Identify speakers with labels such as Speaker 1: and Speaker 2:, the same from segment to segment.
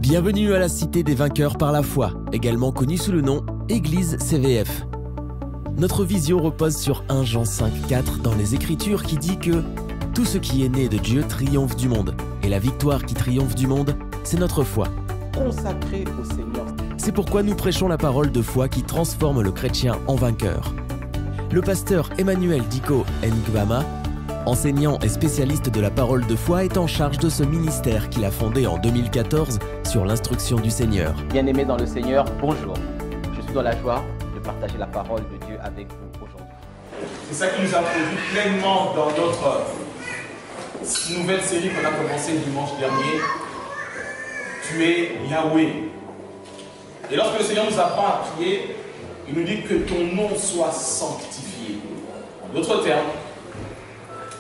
Speaker 1: Bienvenue à la Cité des Vainqueurs par la foi, également connue sous le nom Église CVF. Notre vision repose sur 1 Jean 5,4 dans les Écritures qui dit que tout ce qui est né de Dieu triomphe du monde, et la victoire qui triomphe du monde, c'est notre foi.
Speaker 2: Consacré au Seigneur.
Speaker 1: C'est pourquoi nous prêchons la parole de foi qui transforme le chrétien en vainqueur. Le pasteur Emmanuel Diko Ngwama, enseignant et spécialiste de la parole de foi, est en charge de ce ministère qu'il a fondé en 2014 sur l'instruction du Seigneur.
Speaker 2: Bien-aimés dans le Seigneur, bonjour. Je suis dans la joie de partager la parole de Dieu avec vous aujourd'hui.
Speaker 3: C'est ça qui nous a produit pleinement dans notre nouvelle série qu'on a commencée dimanche dernier. Tu es Yahweh. Et lorsque le Seigneur nous apprend à prier, il nous dit que ton nom soit sanctifié. En d'autres termes,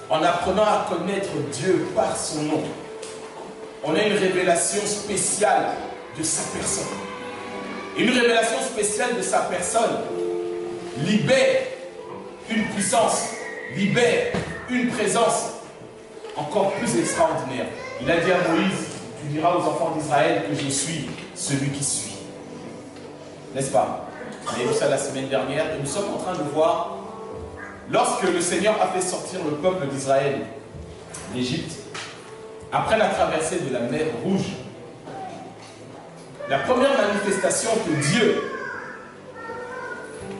Speaker 3: en apprenant à connaître Dieu par son nom, on a une révélation spéciale de sa personne. Une révélation spéciale de sa personne libère une puissance, libère une présence encore plus extraordinaire. Il a dit à Moïse, tu diras aux enfants d'Israël que je suis celui qui suis. N'est-ce pas? On a vu ça la semaine dernière et nous sommes en train de voir, lorsque le Seigneur a fait sortir le peuple d'Israël d'Égypte, après la traversée de la mer Rouge, la première manifestation que Dieu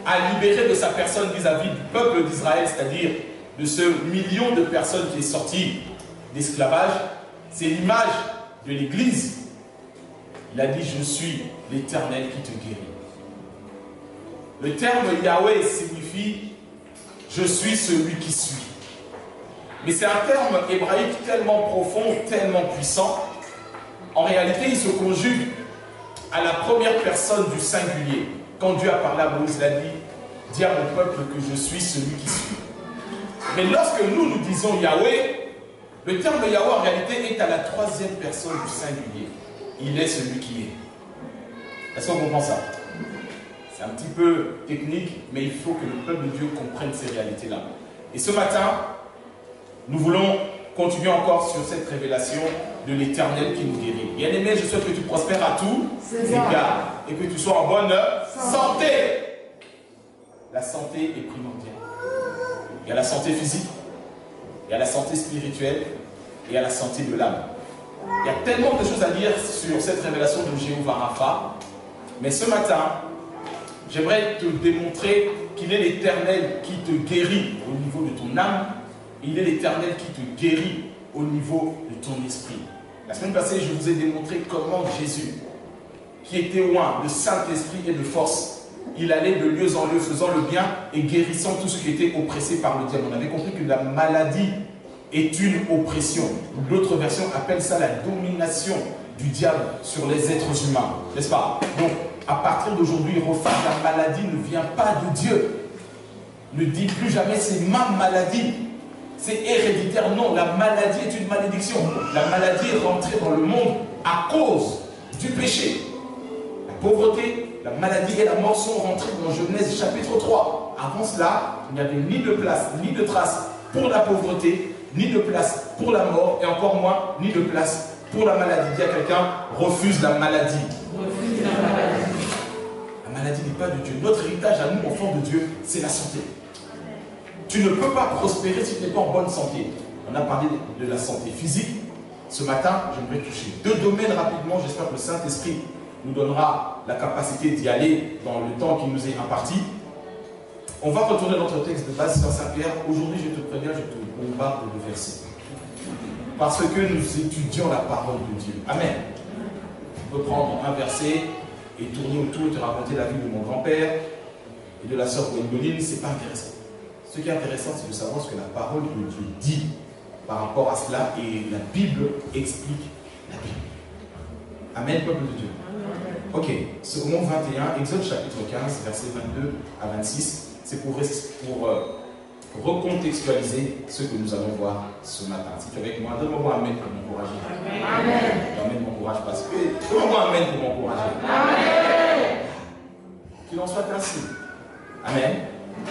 Speaker 3: a libérée de sa personne vis-à-vis du peuple d'Israël, c'est-à-dire de ce million de personnes qui est sorti d'esclavage, c'est l'image de l'Église. Il a dit, je suis l'Éternel qui te guérit. Le terme Yahweh signifie je suis celui qui suis. Mais c'est un terme hébraïque tellement profond, tellement puissant. En réalité, il se conjugue à la première personne du singulier. Quand Dieu a parlé à Moïse, il a dit, dis à mon peuple que je suis celui qui suis. Mais lorsque nous disons Yahweh, le terme Yahweh en réalité est à la troisième personne du singulier. Il est celui qui est. Est-ce qu'on comprend ça? C'est un petit peu technique, mais il faut que le peuple de Dieu comprenne ces réalités-là. Et ce matin, nous voulons continuer encore sur cette révélation de l'Éternel qui nous guérit. Bien-aimé, je souhaite que tu prospères à tout égard et que tu sois en bonne santé. La santé est primordiale. Il y a la santé physique, il y a la santé spirituelle et il y a la santé de l'âme. Il y a tellement de choses à dire sur cette révélation de Jéhovah Rapha, mais ce matin, j'aimerais te démontrer qu'il est l'Éternel qui te guérit au niveau de ton âme. Il est l'Éternel qui te guérit au niveau de ton esprit. La semaine passée, je vous ai démontré comment Jésus, qui était oint de Saint-Esprit et de force, il allait de lieu en lieu faisant le bien et guérissant tous ceux qui étaient oppressés par le diable. On avait compris que la maladie est une oppression. D'autres versions appellent ça la domination du diable sur les êtres humains. N'est-ce pas? Donc, à partir d'aujourd'hui, refais, la maladie ne vient pas de Dieu. Ne dis plus jamais c'est ma maladie. C'est héréditaire. Non, la maladie est une malédiction. La maladie est rentrée dans le monde à cause du péché. La pauvreté, la maladie et la mort sont rentrées dans Genèse chapitre 3. Avant cela, il n'y avait ni de place, ni de trace pour la pauvreté, ni de place pour la mort, et encore moins, ni de place pour la maladie. Dis à quelqu'un, refuse la maladie. Refuse la maladie. La maladie n'est pas de Dieu. Notre héritage à nous, enfants de Dieu, c'est la santé. Tu ne peux pas prospérer si tu n'es pas en bonne santé. On a parlé de la santé physique. Ce matin, j'aimerais toucher deux domaines rapidement. J'espère que le Saint-Esprit nous donnera la capacité d'y aller dans le temps qui nous est imparti. On va retourner à notre texte de base, Sœur Saint-Pierre. Aujourd'hui, je te préviens, je te bombarde de versets. Parce que nous étudions la parole de Dieu. Amen. On peut prendre un verset et tourner autour, te raconter la vie de mon grand-père et de la sœur Gwendoline. Ce n'est pas intéressant. Ce qui est intéressant, c'est de savoir ce que la parole de Dieu dit par rapport à cela, et la Bible explique la Bible. Amen, peuple de Dieu. Ok, Psaume 21, Exode chapitre 15, versets 22 à 26, c'est pour recontextualiser ce que nous allons voir ce matin. Si tu es avec moi, donne-moi un amen pour m'encourager. Amen. Amen m'encourage parce que... Donne-moi un amen pour m'encourager. Amen. Qu'il en soit ainsi. Amen.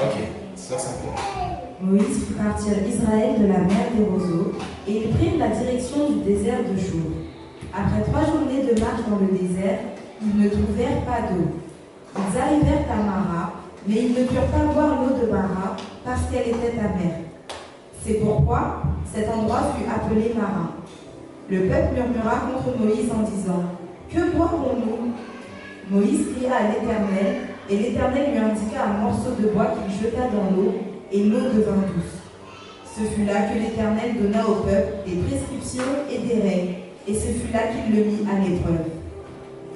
Speaker 3: Ok, Sœur Saint-Pierre.
Speaker 4: Moïse fit partir Israël de la mer des roseaux, et ils prirent la direction du désert de Jour. Après 3 journées de marche dans le désert, ils ne trouvèrent pas d'eau. Ils arrivèrent à Mara, mais ils ne purent pas boire l'eau de Mara parce qu'elle était amère. C'est pourquoi cet endroit fut appelé Mara. Le peuple murmura contre Moïse en disant « Que boirons-nous » Moïse cria à l'Éternel, et l'Éternel lui indiqua un morceau de bois qu'il jeta dans l'eau, et l'eau devint douce. Ce fut là que l'Éternel donna au peuple des prescriptions et des règles, et ce fut là qu'il le mit à l'épreuve.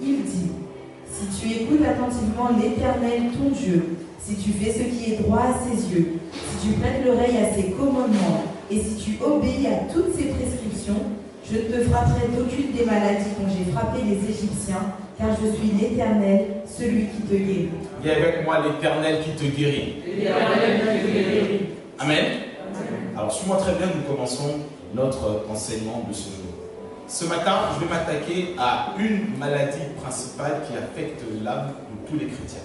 Speaker 4: Il dit « Si tu écoutes attentivement l'Éternel ton Dieu, si tu fais ce qui est droit à ses yeux, si tu prêtes l'oreille à ses commandements, et si tu obéis à toutes ses prescriptions, je ne te frapperai d'aucune des maladies dont j'ai frappé les Égyptiens, car je suis l'Éternel, celui qui te guérit. »
Speaker 3: Dis avec moi l'Éternel qui te guérit.
Speaker 5: L'Éternel qui te guérit.
Speaker 3: Amen. Alors, suis-moi très bien, nous commençons notre enseignement de ce jour. Ce matin, je vais m'attaquer à une maladie principale qui affecte l'âme de tous les chrétiens.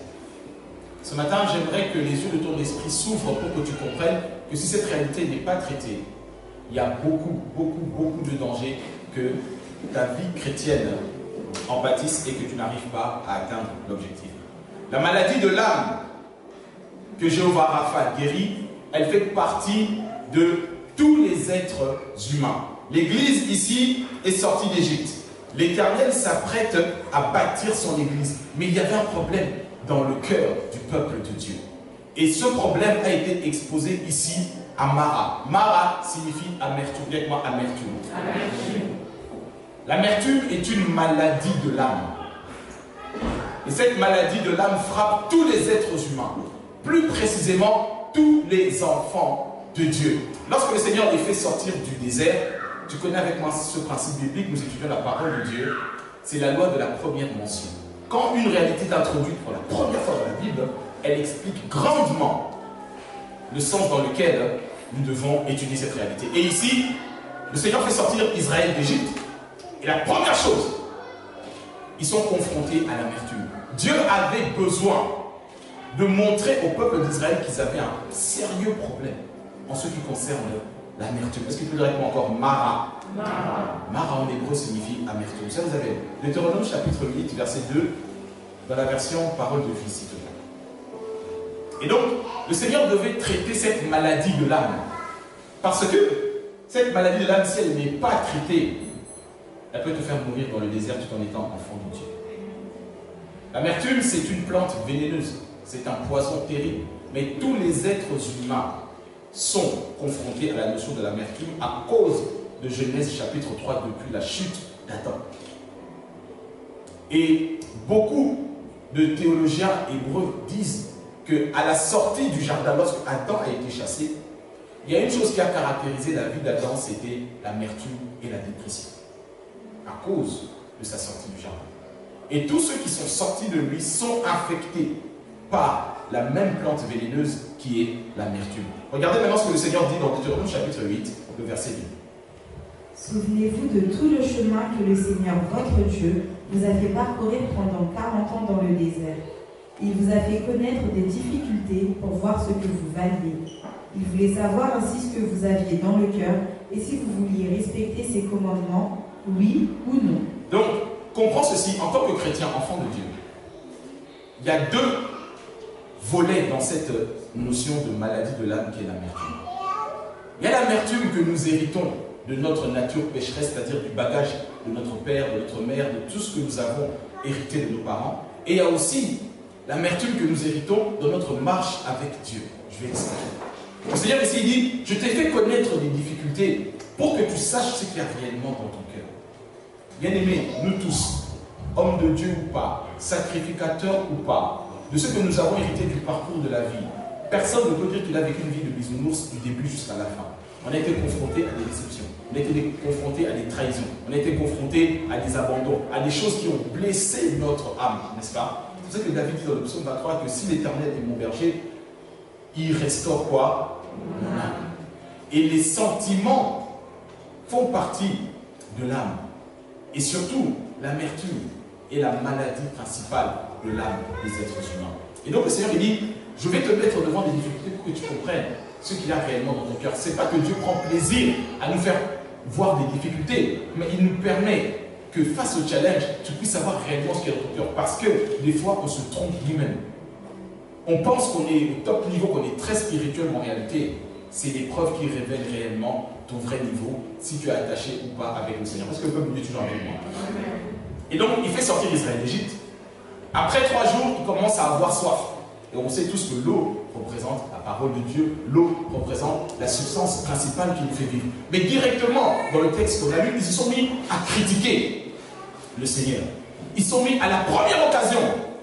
Speaker 3: Ce matin, j'aimerais que les yeux de ton esprit s'ouvrent pour que tu comprennes que si cette réalité n'est pas traitée, il y a beaucoup de dangers que ta vie chrétienne en pâtisse et que tu n'arrives pas à atteindre l'objectif. La maladie de l'âme que Jéhovah Rapha guérit, elle fait partie de tous les êtres humains. L'Église ici est sortie d'Égypte. L'Éternel s'apprête à bâtir son Église. Mais il y avait un problème dans le cœur du peuple de Dieu. Et ce problème a été exposé ici à Mara. Mara signifie amertume. Dis avec moi amertume.
Speaker 5: Amertume.
Speaker 3: L'amertume est une maladie de l'âme. Et cette maladie de l'âme frappe tous les êtres humains. Plus précisément, tous les enfants de Dieu. Lorsque le Seigneur les fait sortir du désert, tu connais avec moi ce principe biblique, nous étudions la parole de Dieu, c'est la loi de la première mention. Quand une réalité est introduite pour la première fois dans la Bible, elle explique grandement le sens dans lequel nous devons étudier cette réalité. Et ici, le Seigneur fait sortir Israël d'Égypte. Et la première chose, ils sont confrontés à l'amertume. Dieu avait besoin de montrer au peuple d'Israël qu'ils avaient un sérieux problème en ce qui concerne l'amertume. Est-ce qu'il peut dire encore Mara? Mara en hébreu signifie amertume. Ça, vous avez Deutéronome chapitre 8, verset 2, dans la version parole de vie, s'il te plaît. Et donc, le Seigneur devait traiter cette maladie de l'âme. Parce que cette maladie de l'âme, si elle n'est pas traitée, elle peut te faire mourir dans le désert tout en étant enfant de Dieu. L'amertume, c'est une plante vénéneuse. C'est un poison terrible. Mais tous les êtres humains sont confrontés à la notion de l'amertume à cause de Genèse chapitre 3 depuis la chute d'Adam. Et beaucoup de théologiens hébreux disent qu'à la sortie du jardin, lorsque Adam a été chassé, il y a une chose qui a caractérisé la vie d'Adam, c'était l'amertume et la dépression. À cause de sa sortie du jardin. Et tous ceux qui sont sortis de lui sont infectés par la même plante vénéneuse qui est l'amertume. Regardez maintenant ce que le Seigneur dit dans Deutéronome chapitre 8, le verset 2.
Speaker 4: Souvenez-vous de tout le chemin que le Seigneur, votre Dieu, vous a fait parcourir pendant 40 ans dans le désert. Il vous a fait connaître des difficultés pour voir ce que vous valiez. Il voulait savoir ainsi ce que vous aviez dans le cœur et si vous vouliez respecter ses commandements, oui ou non.
Speaker 3: Donc, comprends ceci, en tant que chrétien, enfant de Dieu, il y a deux volets dans cette notion de maladie de l'âme qui est l'amertume. Il y a l'amertume que nous héritons de notre nature pécheresse, c'est-à-dire du bagage de notre père, de notre mère, de tout ce que nous avons hérité de nos parents. Et il y a aussi l'amertume que nous héritons dans notre marche avec Dieu. Je vais expliquer. Le Seigneur ici dit, je t'ai fait connaître des difficultés pour que tu saches ce qu'il y a réellement dans ton cœur. Bien-aimés, nous tous, hommes de Dieu ou pas, sacrificateurs ou pas, de ce que nous avons hérité du parcours de la vie, personne ne peut dire qu'il a vécu une vie de bisounours du début jusqu'à la fin. On a été confronté à des déceptions, on a été confronté à des trahisons, on a été confronté à des abandons, à des choses qui ont blessé notre âme, n'est-ce pas? C'est pour ça que David dit dans le psaume 23 que si l'Éternel est mon berger, il restaure quoi? Mon âme. Et les sentiments font partie de l'âme. Et surtout, l'amertume est la maladie principale de l'âme des êtres humains. Et donc le Seigneur il dit, je vais te mettre devant des difficultés pour que tu comprennes ce qu'il y a réellement dans ton cœur. Ce n'est pas que Dieu prend plaisir à nous faire voir des difficultés, mais il nous permet que face au challenge, tu puisses savoir réellement ce qu'il y a dans ton cœur. Parce que des fois, on se trompe lui-même. On pense qu'on est au top niveau, qu'on est très spirituel, mais en réalité, c'est l'épreuve qui révèle réellement ton vrai niveau, si tu es attaché ou pas avec le Seigneur. Parce que le peuple est toujours avec moi. Et donc, il fait sortir Israël d'Égypte. Après 3 jours, il commence à avoir soif. Et on sait tous que l'eau représente la parole de Dieu, l'eau représente la substance principale qui nous fait vivre. Mais directement, dans le texte qu'on a lu, ils se sont mis à critiquer le Seigneur. Ils se sont mis à la première occasion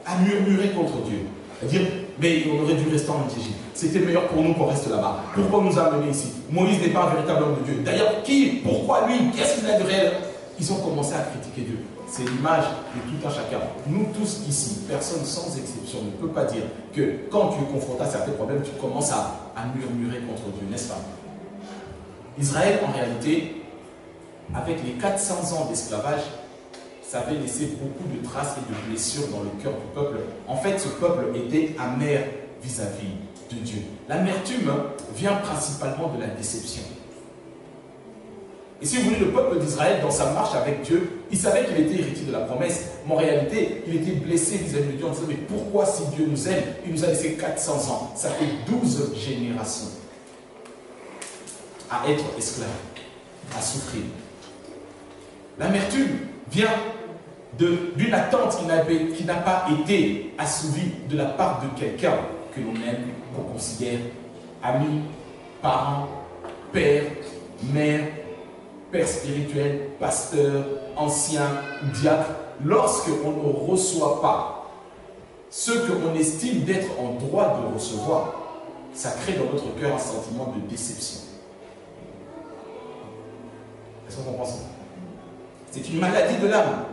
Speaker 3: à murmurer contre Dieu. C'est-à-dire, mais on aurait dû rester en Égypte. C'était meilleur pour nous qu'on reste là-bas. Pourquoi nous a amenés ici? Moïse n'est pas un véritable homme de Dieu. D'ailleurs, qui? Pourquoi lui? Qu'est-ce qu'il a de réel? Ils ont commencé à critiquer Dieu. C'est l'image de tout un chacun. Nous tous ici, personne sans exception ne peut pas dire que quand tu es confronté à certains problèmes, tu commences à murmurer contre Dieu, n'est-ce pas? Israël, en réalité, avec les 400 ans d'esclavage, ça avait laissé beaucoup de traces et de blessures dans le cœur du peuple. En fait, ce peuple était amer vis-à-vis de Dieu. L'amertume vient principalement de la déception. Et si vous voulez, le peuple d'Israël, dans sa marche avec Dieu, il savait qu'il était héritier de la promesse, mais en réalité, il était blessé vis-à-vis de Dieu en disant, mais pourquoi si Dieu nous aime, il nous a laissé 400 ans, ça fait 12 générations à être esclave, à souffrir. L'amertume vient d'une attente qui n'a pas été assouvie de la part de quelqu'un que l'on aime, qu'on considère ami, parent, père, mère, père spirituel, pasteur, ancien, diacre, lorsqu'on ne reçoit pas ce qu'on estime d'être en droit de recevoir, ça crée dans notre cœur un sentiment de déception. Est-ce qu'on comprend ça? C'est une maladie de l'âme.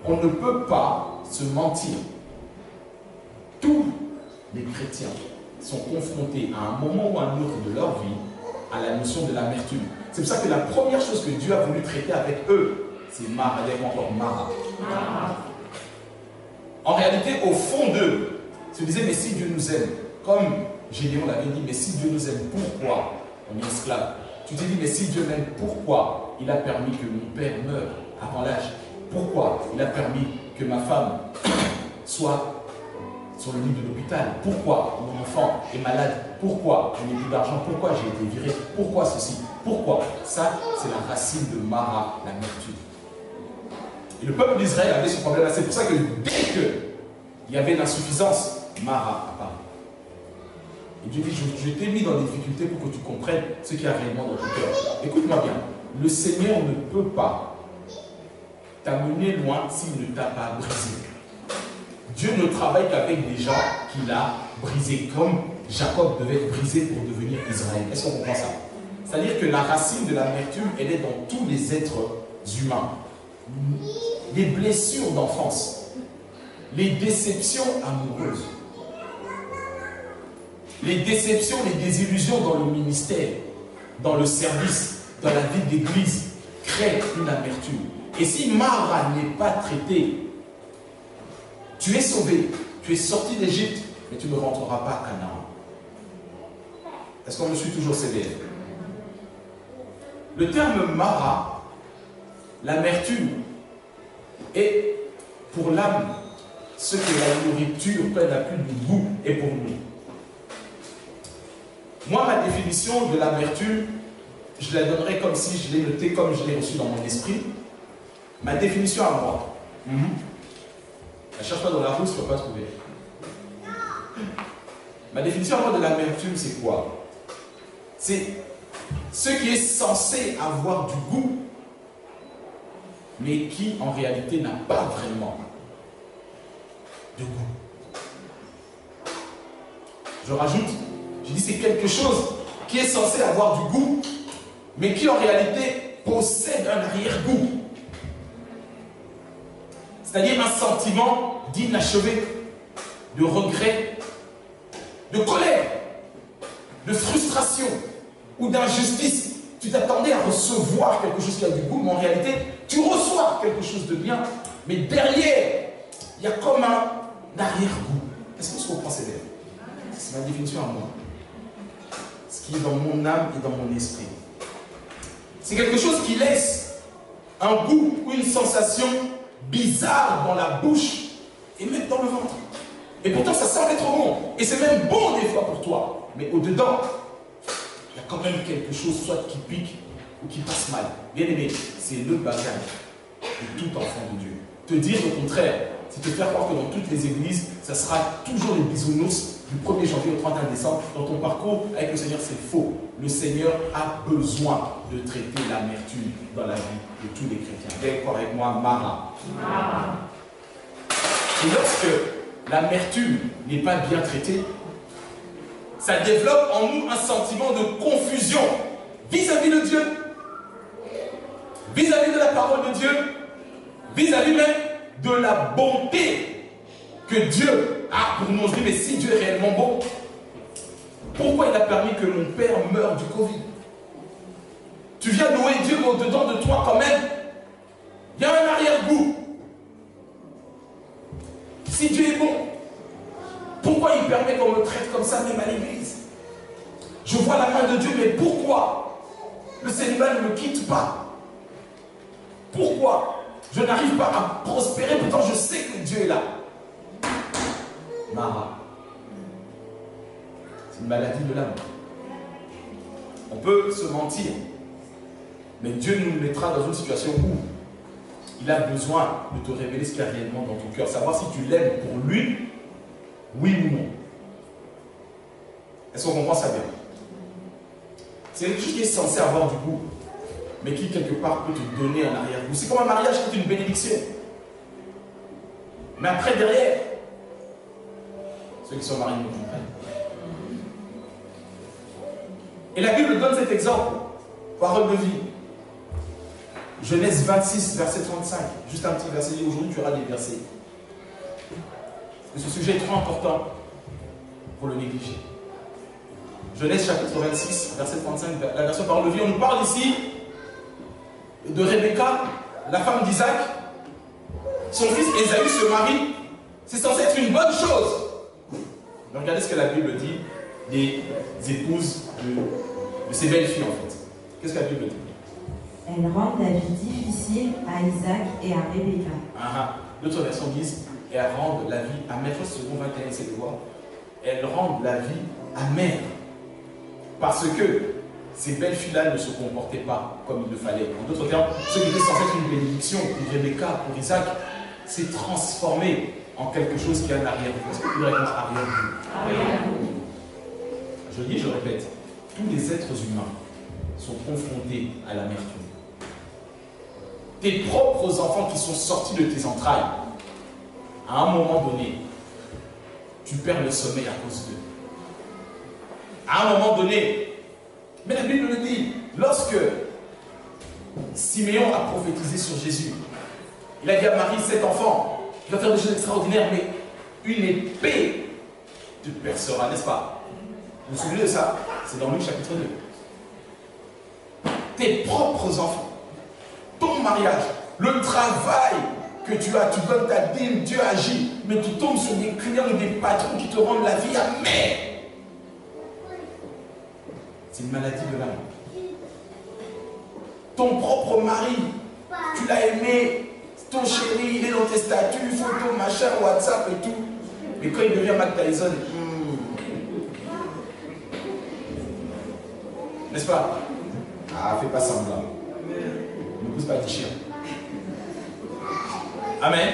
Speaker 3: On ne peut pas se mentir. Tous les chrétiens sont confrontés à un moment ou à un autre de leur vie à la notion de l'amertume. C'est pour ça que la première chose que Dieu a voulu traiter avec eux, c'est Mara. En réalité, au fond d'eux, ils se disaient, mais si Dieu nous aime, comme Gédéon l'avait dit, mais si Dieu nous aime, pourquoi on est esclave? Tu te dis, mais si Dieu m'aime, pourquoi il a permis que mon père meure avant l'âge? Pourquoi il a permis que ma femme soit sur le lit de l'hôpital? Pourquoi mon enfant est malade? Pourquoi je n'ai plus d'argent? Pourquoi j'ai été viré? Pourquoi ceci? Pourquoi? Ça, c'est la racine de Mara, l'amertume. Et le peuple d'Israël avait ce problème-là. C'est pour ça que dès qu'il y avait l'insuffisance, Mara apparaît. Et Dieu dit, je t'ai mis dans des difficultés pour que tu comprennes ce qu'il y a réellement dans ton cœur. Écoute-moi bien, le Seigneur ne peut pas t'amener loin s'il ne t'a pas brisé. Dieu ne travaille qu'avec des gens qu'il a brisés, comme Jacob devait être brisé pour devenir Israël. Est-ce qu'on comprend ça? C'est-à-dire que la racine de l'amertume, elle est dans tous les êtres humains. Les blessures d'enfance, les déceptions amoureuses, les déceptions, les désillusions dans le ministère, dans le service, dans la vie d'église, créent une amertume. Et si Mara n'est pas traité, tu es sauvé, tu es sorti d'Égypte, mais tu ne rentreras pas à Canaan. Est-ce qu'on me suit toujours sévère? Le terme Mara, l'amertume, est pour l'âme ce que la nourriture, quand elle n'a plus de goût, est pour nous. Moi, ma définition de l'amertume, je la donnerai comme si je l'ai notée, comme je l'ai reçue dans mon esprit. Ma définition à moi. Ne cherche pas dans la roue, je ne peux pas trouver. Ma définition à moi de l'amertume, c'est quoi? C'est ce qui est censé avoir du goût, mais qui en réalité n'a pas vraiment de goût. Je rajoute, je dis c'est quelque chose qui est censé avoir du goût, mais qui en réalité possède un arrière-goût. C'est-à-dire un sentiment d'inachevé, de regret, de colère, de frustration ou d'injustice. Tu t'attendais à recevoir quelque chose qui a du goût, mais en réalité, tu reçois quelque chose de bien, mais derrière, il y a comme un arrière-goût. Est-ce que vous comprenez bien? C'est ma définition à moi. Ce qui est dans mon âme et dans mon esprit. C'est quelque chose qui laisse un goût ou une sensation bizarre dans la bouche et même dans le ventre. Et pourtant, ça semble être bon. Et c'est même bon des fois pour toi. Mais au-dedans, il y a quand même quelque chose, soit qui pique ou qui passe mal. Bien aimé, c'est le bagage de tout enfant de Dieu. Te dire le contraire, c'est te faire croire que dans toutes les églises, ça sera toujours les bisounours du 1er janvier au 31 décembre. Dans ton parcours avec le Seigneur, c'est faux. Le Seigneur a besoin de traiter l'amertume dans la vie de tous les chrétiens. Viens encore avec moi, Mara. Et lorsque l'amertume n'est pas bien traitée, ça développe en nous un sentiment de confusion vis-à-vis de Dieu, vis-à-vis de la parole de Dieu, vis-à-vis même de la bonté que Dieu a pour nous. On se dit, mais si Dieu est réellement bon, pourquoi il a permis que mon père meure du Covid? Tu viens louer Dieu, mais au-dedans de toi, quand même, il y a un arrière-goût. Si Dieu est bon, pourquoi il permet qu'on me traite comme ça, même à l'église? Je vois la main de Dieu, mais pourquoi le célibat ne me quitte pas? Pourquoi je n'arrive pas à prospérer, pourtant je sais que Dieu est là? Mara, c'est une maladie de l'âme. On peut se mentir, mais Dieu nous mettra dans une situation où il a besoin de te révéler ce qu'il y a réellement dans ton cœur, savoir si tu l'aimes pour lui, oui ou non. Est-ce qu'on comprend ça bien? C'est quelque chose qui est censé avoir du goût, mais qui quelque part peut te donner un arrière-goût. C'est comme un mariage qui est une bénédiction. Mais après, derrière, ceux qui sont mariés nous comprennent. Et la Bible donne cet exemple, parole de vie. Genèse 26, verset 35. Juste un petit verset. Aujourd'hui, tu auras des versets. Ce sujet est trop important pour le négliger. Genèse chapitre 26, verset 35, la version parole de vie. On nous parle ici de Rebecca, la femme d'Isaac. Son fils Ésaü se marie. C'est censé être une bonne chose. Mais regardez ce que la Bible dit des épouses de ces belles filles en fait. Qu'est-ce que la Bible dit?
Speaker 4: Elles rendent la vie difficile à Isaac et à Rebecca.
Speaker 3: D'autres versions disent elles rendent la vie amère. Je second 21, c'est de voir. Elles rendent la vie amère. Parce que ces belles filles-là ne se comportaient pas comme il le fallait. En d'autres termes, ce qui était censé être une bénédiction pour Rebecca, pour Isaac, s'est transformé en quelque chose qui a un arrière-goût. Est-ce que tu dirais arrière-goût? Je dis, je répète, tous les êtres humains sont confrontés à l'amertume. Tes propres enfants qui sont sortis de tes entrailles, à un moment donné, tu perds le sommeil à cause d'eux. À un moment donné, mais la Bible le dit, lorsque Siméon a prophétisé sur Jésus, il a dit à Marie, cet enfant, il va faire des choses extraordinaires, mais une épée te percera, n'est-ce pas? Vous vous souvenez de ça? C'est dans Luc chapitre 2. Tes propres enfants, ton mariage, le travail que tu as, tu donnes ta dîme, Dieu agit, mais tu tombes sur des clients ou des patrons qui te rendent la vie amère. C'est une maladie de l'âme. Ton propre mari, tu l'as aimé, ton chéri, il est dans tes statuts, photos, machin, WhatsApp et tout. Mais quand il devient Mac Tyson, n'est-ce pas? Ah, fais pas semblant. Ne pousse pas tes chiens. Amen.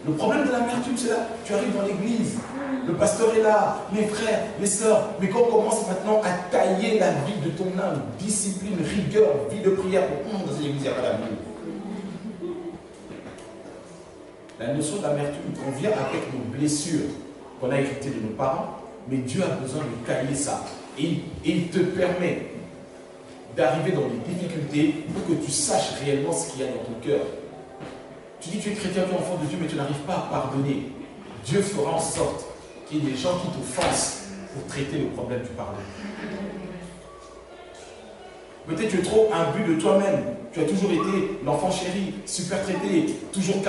Speaker 3: Le problème de l'amertume, c'est là. Tu arrives dans l'église, le pasteur est là, les frères, les sœurs. Mais quand on commence maintenant à tailler la vie de ton âme, discipline, rigueur, vie de prière, dans une église, il n'y a pas d'amour. La notion d'amertume convient avec nos blessures qu'on a héritées de nos parents, mais Dieu a besoin de tailler ça. Et il te permet d'arriver dans des difficultés pour que tu saches réellement ce qu'il y a dans ton cœur. Tu dis que tu es chrétien, tu es enfant de Dieu, mais tu n'arrives pas à pardonner. Dieu fera en sorte qu'il y ait des gens qui t'offensent pour traiter le problème du pardon. Peut-être tu es trop imbu de toi-même. Tu as toujours été l'enfant chéri, super traité, toujours 80%,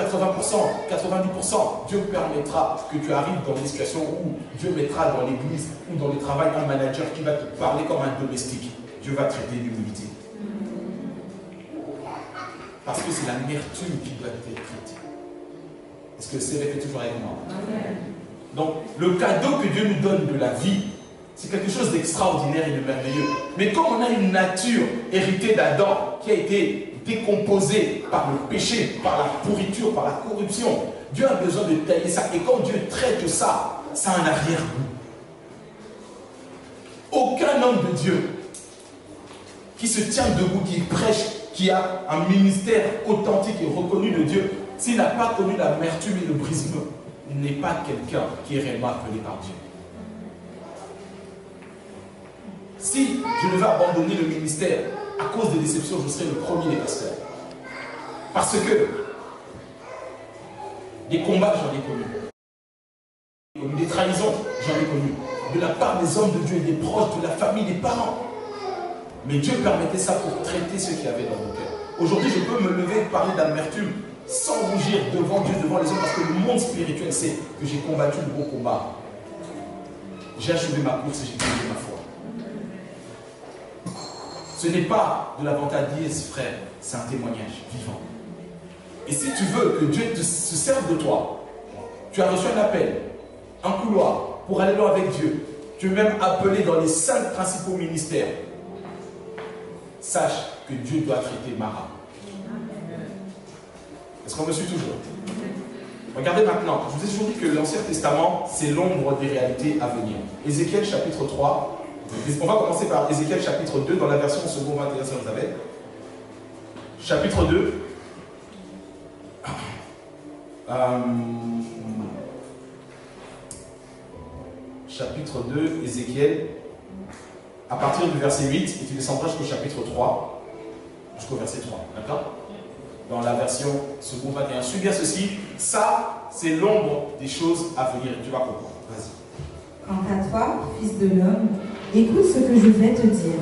Speaker 3: 90%. Dieu permettra que tu arrives dans des situations où Dieu mettra dans l'église ou dans le travail un manager qui va te parler comme un domestique. Dieu va traiter d'humilité. Parce que c'est l'amertume qui doit être traitée. Est-ce que le CV est toujours avec moi? Amen. Donc, le cadeau que Dieu nous donne de la vie, c'est quelque chose d'extraordinaire et de merveilleux. Mais comme on a une nature héritée d'Adam qui a été décomposée par le péché, par la pourriture, par la corruption, Dieu a besoin de tailler ça. Et quand Dieu traite ça, ça a un arrière-goût. Aucun homme de Dieu qui se tient debout, qui prêche, qui a un ministère authentique et reconnu de Dieu, s'il n'a pas connu l'amertume et le brisement, il n'est pas quelqu'un qui est réellement appelé par Dieu. Si je devais abandonner le ministère à cause des déceptions, je serais le premier des pasteurs. Parce que des combats, j'en ai connu. Des trahisons, j'en ai connu. De la part des hommes de Dieu et des proches, de la famille, des parents. Mais Dieu permettait ça pour traiter ce qu'il y avait dans mon cœur. Aujourd'hui, je peux me lever et parler d'amertume sans rougir devant Dieu, devant les hommes, parce que le monde spirituel sait que j'ai combattu le bon combat. J'ai achevé ma course et j'ai gagné ma foi. Ce n'est pas de la vantardise, frère, c'est un témoignage vivant. Et si tu veux que Dieu se serve de toi, tu as reçu un appel, un couloir pour aller loin avec Dieu. Tu es même appelé dans les 5 principaux ministères. Sache que Dieu doit traiter Mara. Est-ce qu'on me suit toujours? Regardez maintenant, je vous ai toujours dit que l'Ancien Testament, c'est l'ombre des réalités à venir. Ézéchiel chapitre 3. On va commencer par Ézéchiel chapitre 2 dans la version second 21 si vous avez. Chapitre 2. Chapitre 2, Ézéchiel, à partir du verset 8, et tu descendras jusqu'au chapitre 3, jusqu'au verset 3, d'accord? Dans la version second 21. Suis bien ceci, ça, c'est l'ombre des choses à venir, tu vas comprendre. Vas-y.
Speaker 4: Quant à toi, fils de l'homme, écoute ce que je vais te dire.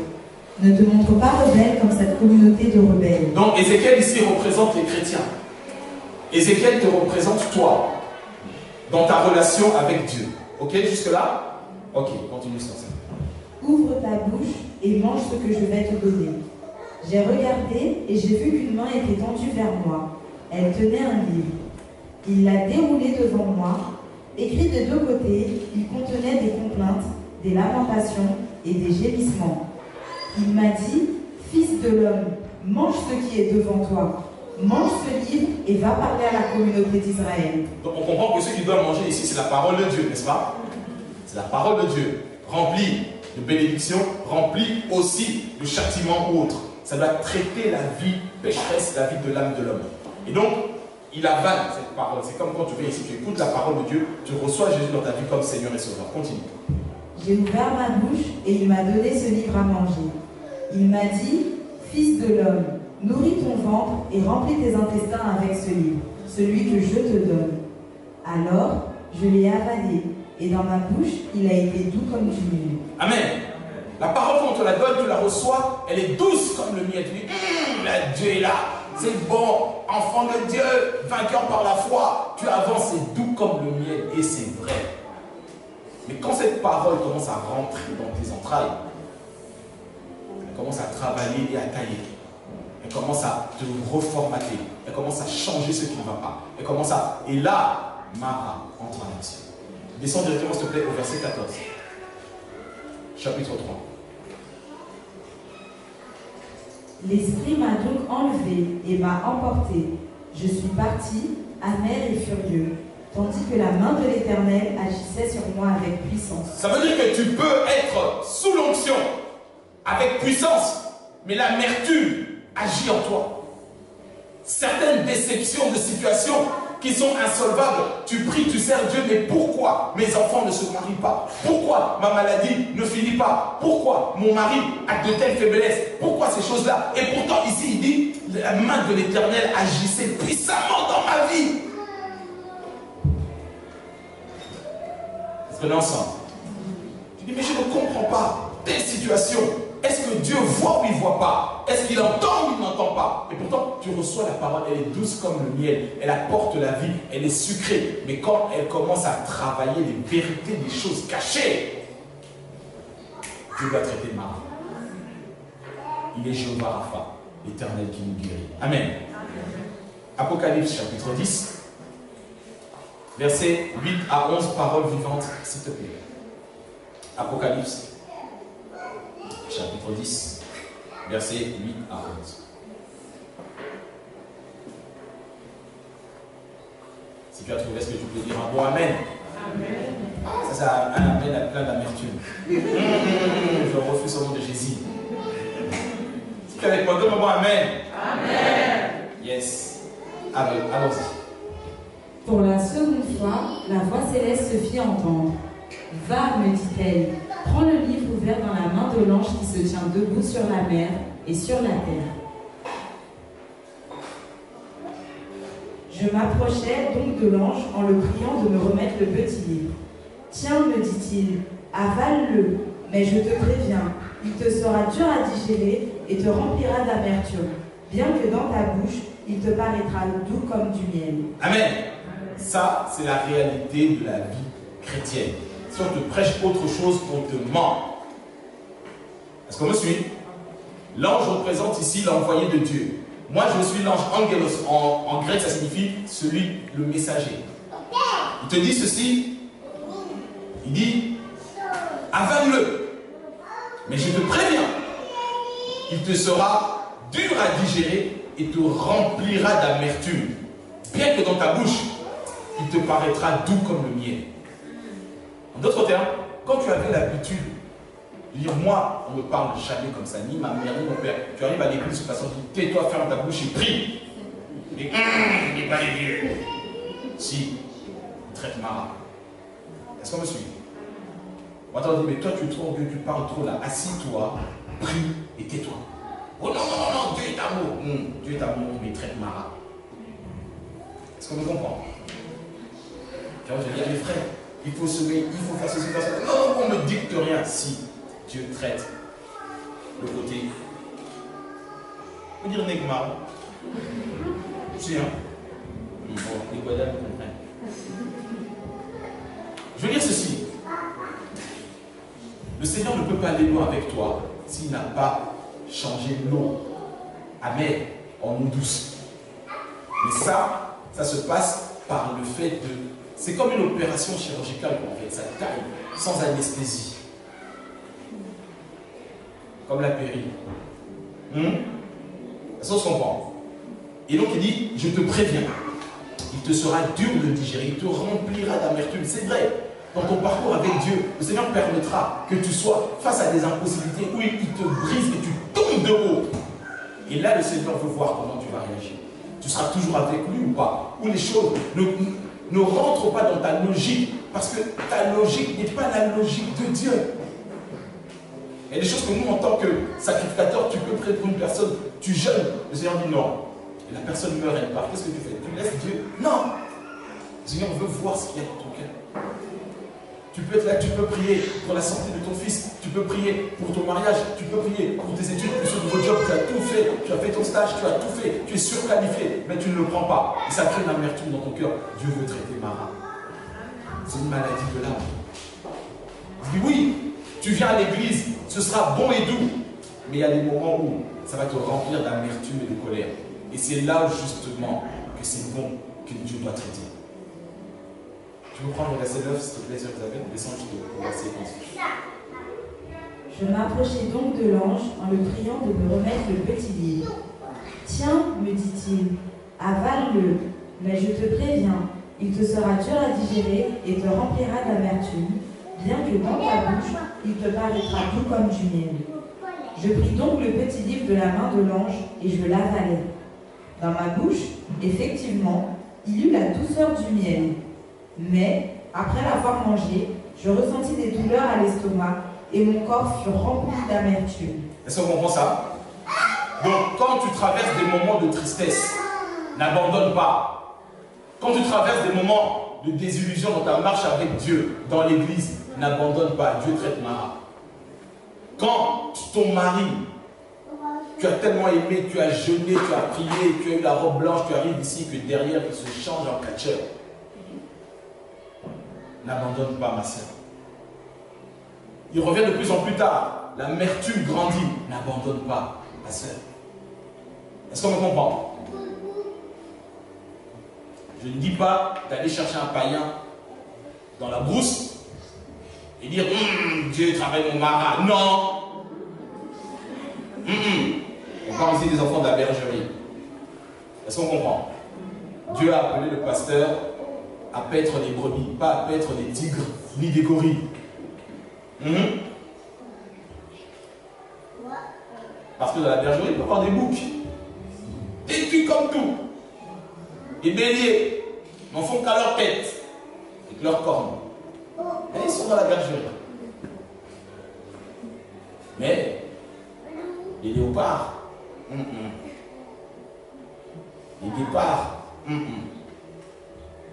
Speaker 4: Ne te montre pas rebelle comme cette communauté de rebelles.
Speaker 3: Donc Ézéchiel ici représente les chrétiens. Ézéchiel te représente toi, dans ta relation avec Dieu. Ok, jusque-là? Ok, continue sur ça.
Speaker 4: Ouvre ta bouche et mange ce que je vais te donner. J'ai regardé et j'ai vu qu'une main était tendue vers moi. Elle tenait un livre. Il l'a déroulé devant moi. Écrit de 2 côtés, il contenait des complaintes, des lamentations et des gémissements. Il m'a dit, fils de l'homme, mange ce qui est devant toi. Mange ce livre et va parler à la communauté d'Israël.
Speaker 3: Donc on comprend que ce qu'il doit manger ici, c'est la parole de Dieu, n'est-ce pas? C'est la parole de Dieu, remplie de bénédictions, remplie aussi de châtiments ou autres. Ça doit traiter la vie pécheresse, la vie de l'âme de l'homme. Et donc, il avale cette parole. C'est comme quand tu viens ici, tu écoutes la parole de Dieu, tu reçois Jésus dans ta vie comme Seigneur et Sauveur. Continue.
Speaker 4: J'ai ouvert ma bouche et il m'a donné ce livre à manger. Il m'a dit, fils de l'homme, nourris ton ventre et remplis tes intestins avec ce livre, celui que je te donne. Alors, je l'ai avalé, et dans ma bouche, il a été doux comme du miel.
Speaker 3: Amen. La parole, quand on te la donne, tu la reçois, elle est douce comme le miel. Tu dis, Dieu est là, c'est bon, enfant de Dieu, vainqueur par la foi. Tu avances, c'est doux comme le miel, et c'est vrai. Mais quand cette parole commence à rentrer dans tes entrailles, elle commence à travailler et à tailler. Elle commence à te reformater. Elle commence à changer ce qui ne va pas. Elle commence à... Et là, Mara entre en action. Descends directement, s'il te plaît, au verset 14. Chapitre 3.
Speaker 4: L'Esprit m'a donc enlevé et m'a emporté. Je suis parti, amer et furieux, tandis que la main de l'Éternel agissait sur moi avec puissance.
Speaker 3: Ça veut dire que tu peux être sous l'onction, avec puissance, mais l'amertume agit en toi. Certaines déceptions de situations qui sont insolvables, tu pries, tu sers Dieu, mais pourquoi mes enfants ne se marient pas? Pourquoi ma maladie ne finit pas? Pourquoi mon mari a de telles faiblesses? Pourquoi ces choses-là? Et pourtant ici il dit, la main de l'Éternel agissait puissamment dans ma vie. Prenons ensemble. Tu dis, mais je ne comprends pas telle situation. Est-ce que Dieu voit ou il ne voit pas? Est-ce qu'il entend ou il n'entend pas? Et pourtant, tu reçois la parole, elle est douce comme le miel. Elle apporte la vie, elle est sucrée. Mais quand elle commence à travailler les vérités des choses cachées, Dieu va traiter Mara. Il est Jéhovah Rapha, l'Éternel qui nous guérit. Amen. Apocalypse chapitre 10, versets 8 à 11, paroles vivantes, s'il te plaît. Apocalypse chapitre 10, versets 8 à 11. Si tu as trouvé, est-ce que tu peux dire un bon amen? Amen. Ça, c'est un amen à plein d'amertume. Je refuse au nom de Jésus. Si tu es avec moi, donne un bon amen. Amen. Yes. Allons-y.
Speaker 4: Pour la seconde fois, la voix céleste se fit entendre. Va, me dit-elle, prends le livre ouvert dans la main de l'ange qui se tient debout sur la mer et sur la terre. Je m'approchai donc de l'ange en le priant de me remettre le petit livre. Tiens, me dit-il, avale-le, mais je te préviens, il te sera dur à digérer et te remplira d'amertume, bien que dans ta bouche, il te paraîtra doux comme du miel.
Speaker 3: Amen. Ça, c'est la réalité de la vie chrétienne. Si on te prêche autre chose, on te ment. Est-ce qu'on me suit? L'ange représente ici l'envoyé de Dieu. Moi, je suis l'ange angelos. En grec, ça signifie celui, le messager. Il te dit ceci. Il dit, avale-le. Mais je te préviens, il te sera dur à digérer et te remplira d'amertume. Bien que dans ta bouche, il te paraîtra doux comme le miel. En d'autres termes, quand tu avais l'habitude de dire, moi, on ne me parle jamais comme ça, ni ma mère, ni mon père. Tu arrives à l'église, de toute façon, tu dis, tais-toi, ferme ta bouche et prie. Mais il n'est pas les dieux. Si, il traite Mara. Est-ce qu'on me suit? On t'en dit, mais toi, tu es trop orgueilleux, tu parles trop là. Assis-toi, prie et tais-toi. Oh non, non, non, non, Dieu est amour. Dieu est amour, mais il traite Mara. Est-ce qu'on me comprend? Quand je dis à mes frères, il faut semer, il faut faire ceci, faire cela. Non, on ne me dicte rien. Si Dieu traite le côté. On peut dire Negma. Si, hein? Bon, les Guadal comprennent. Je veux dire ceci. Le Seigneur ne peut pas aller loin avec toi s'il n'a pas changé l'eau amère en eau douce. Mais ça se passe par le fait de... C'est comme une opération chirurgicale qu'on fait, ça taille, sans anesthésie. Comme la péri. Est-ce qu'on se comprend? Et donc il dit, je te préviens, il te sera dur de digérer, il te remplira d'amertume. C'est vrai, dans ton parcours avec Dieu, le Seigneur permettra que tu sois face à des impossibilités où il te brise et tu tombes de haut. Et là, le Seigneur veut voir comment tu vas réagir. Tu seras toujours avec lui ou pas? Ou les choses ne rentrent pas dans ta logique, parce que ta logique n'est pas la logique de Dieu. Il y a des choses que nous, en tant que sacrificateur, tu peux prier pour une personne, tu jeûnes, le Seigneur dit non. Et la personne meurt, elle part. Qu'est-ce que tu fais? Tu laisses Dieu? Non. Le Seigneur veut voir ce qu'il y a dans ton cœur. Tu peux être là, tu peux prier pour la santé de ton fils, tu peux prier pour ton mariage, tu peux prier pour tes études, pour ce nouveau job, tu as tout fait, tu as fait ton stage, tu as tout fait, tu es surqualifié, mais tu ne le prends pas. Et ça crée une amertume dans ton cœur. Dieu veut traiter Mara. C'est une maladie de l'âme. Il dit oui, tu viens à l'église, ce sera bon et doux, mais il y a des moments où ça va te remplir d'amertume et de colère. Et c'est là justement que c'est bon que Dieu doit traiter. Tu peux prendre le verset 9, s'il te plaît, sur Isabelle, descends jusqu'au verset 11.
Speaker 4: Je m'approchai donc de l'ange en le priant de me remettre le petit livre. Tiens, me dit-il, avale-le, mais je te préviens, il te sera dur à digérer et te remplira d'amertume, bien que dans ta bouche, il te paraîtra doux comme du miel. Je pris donc le petit livre de la main de l'ange et je l'avalai. Dans ma bouche, effectivement, il eut la douceur du miel. Mais, après l'avoir mangé, je ressentis des douleurs à l'estomac et mon corps fut rempli d'amertume.
Speaker 3: Est-ce qu'on comprend ça? Donc, quand tu traverses des moments de tristesse, n'abandonne pas. Quand tu traverses des moments de désillusion dans ta marche avec Dieu, dans l'église, n'abandonne pas. Dieu traite Mara. Quand ton mari, tu as tellement aimé, tu as jeûné, tu as prié, tu as eu la robe blanche, tu arrives ici, que derrière, il se change en catcheur. N'abandonne pas, ma soeur. Il revient de plus en plus tard. L'amertume grandit. N'abandonne pas, ma soeur. Est-ce qu'on me comprend? Je ne dis pas d'aller chercher un païen dans la brousse et dire Dieu travaille mon marat. Non. On parle ici des enfants de la bergerie. Est-ce qu'on comprend? Dieu a appelé le pasteur à paître les brebis, pas à paître des tigres ni des gorilles. Parce que dans la bergerie, il peut y avoir des boucs. Têtus comme tout. Des béliers n'en font qu'à leur tête et que leurs cornes. Et ils sont dans la bergerie. Mais les léopards, les guépards,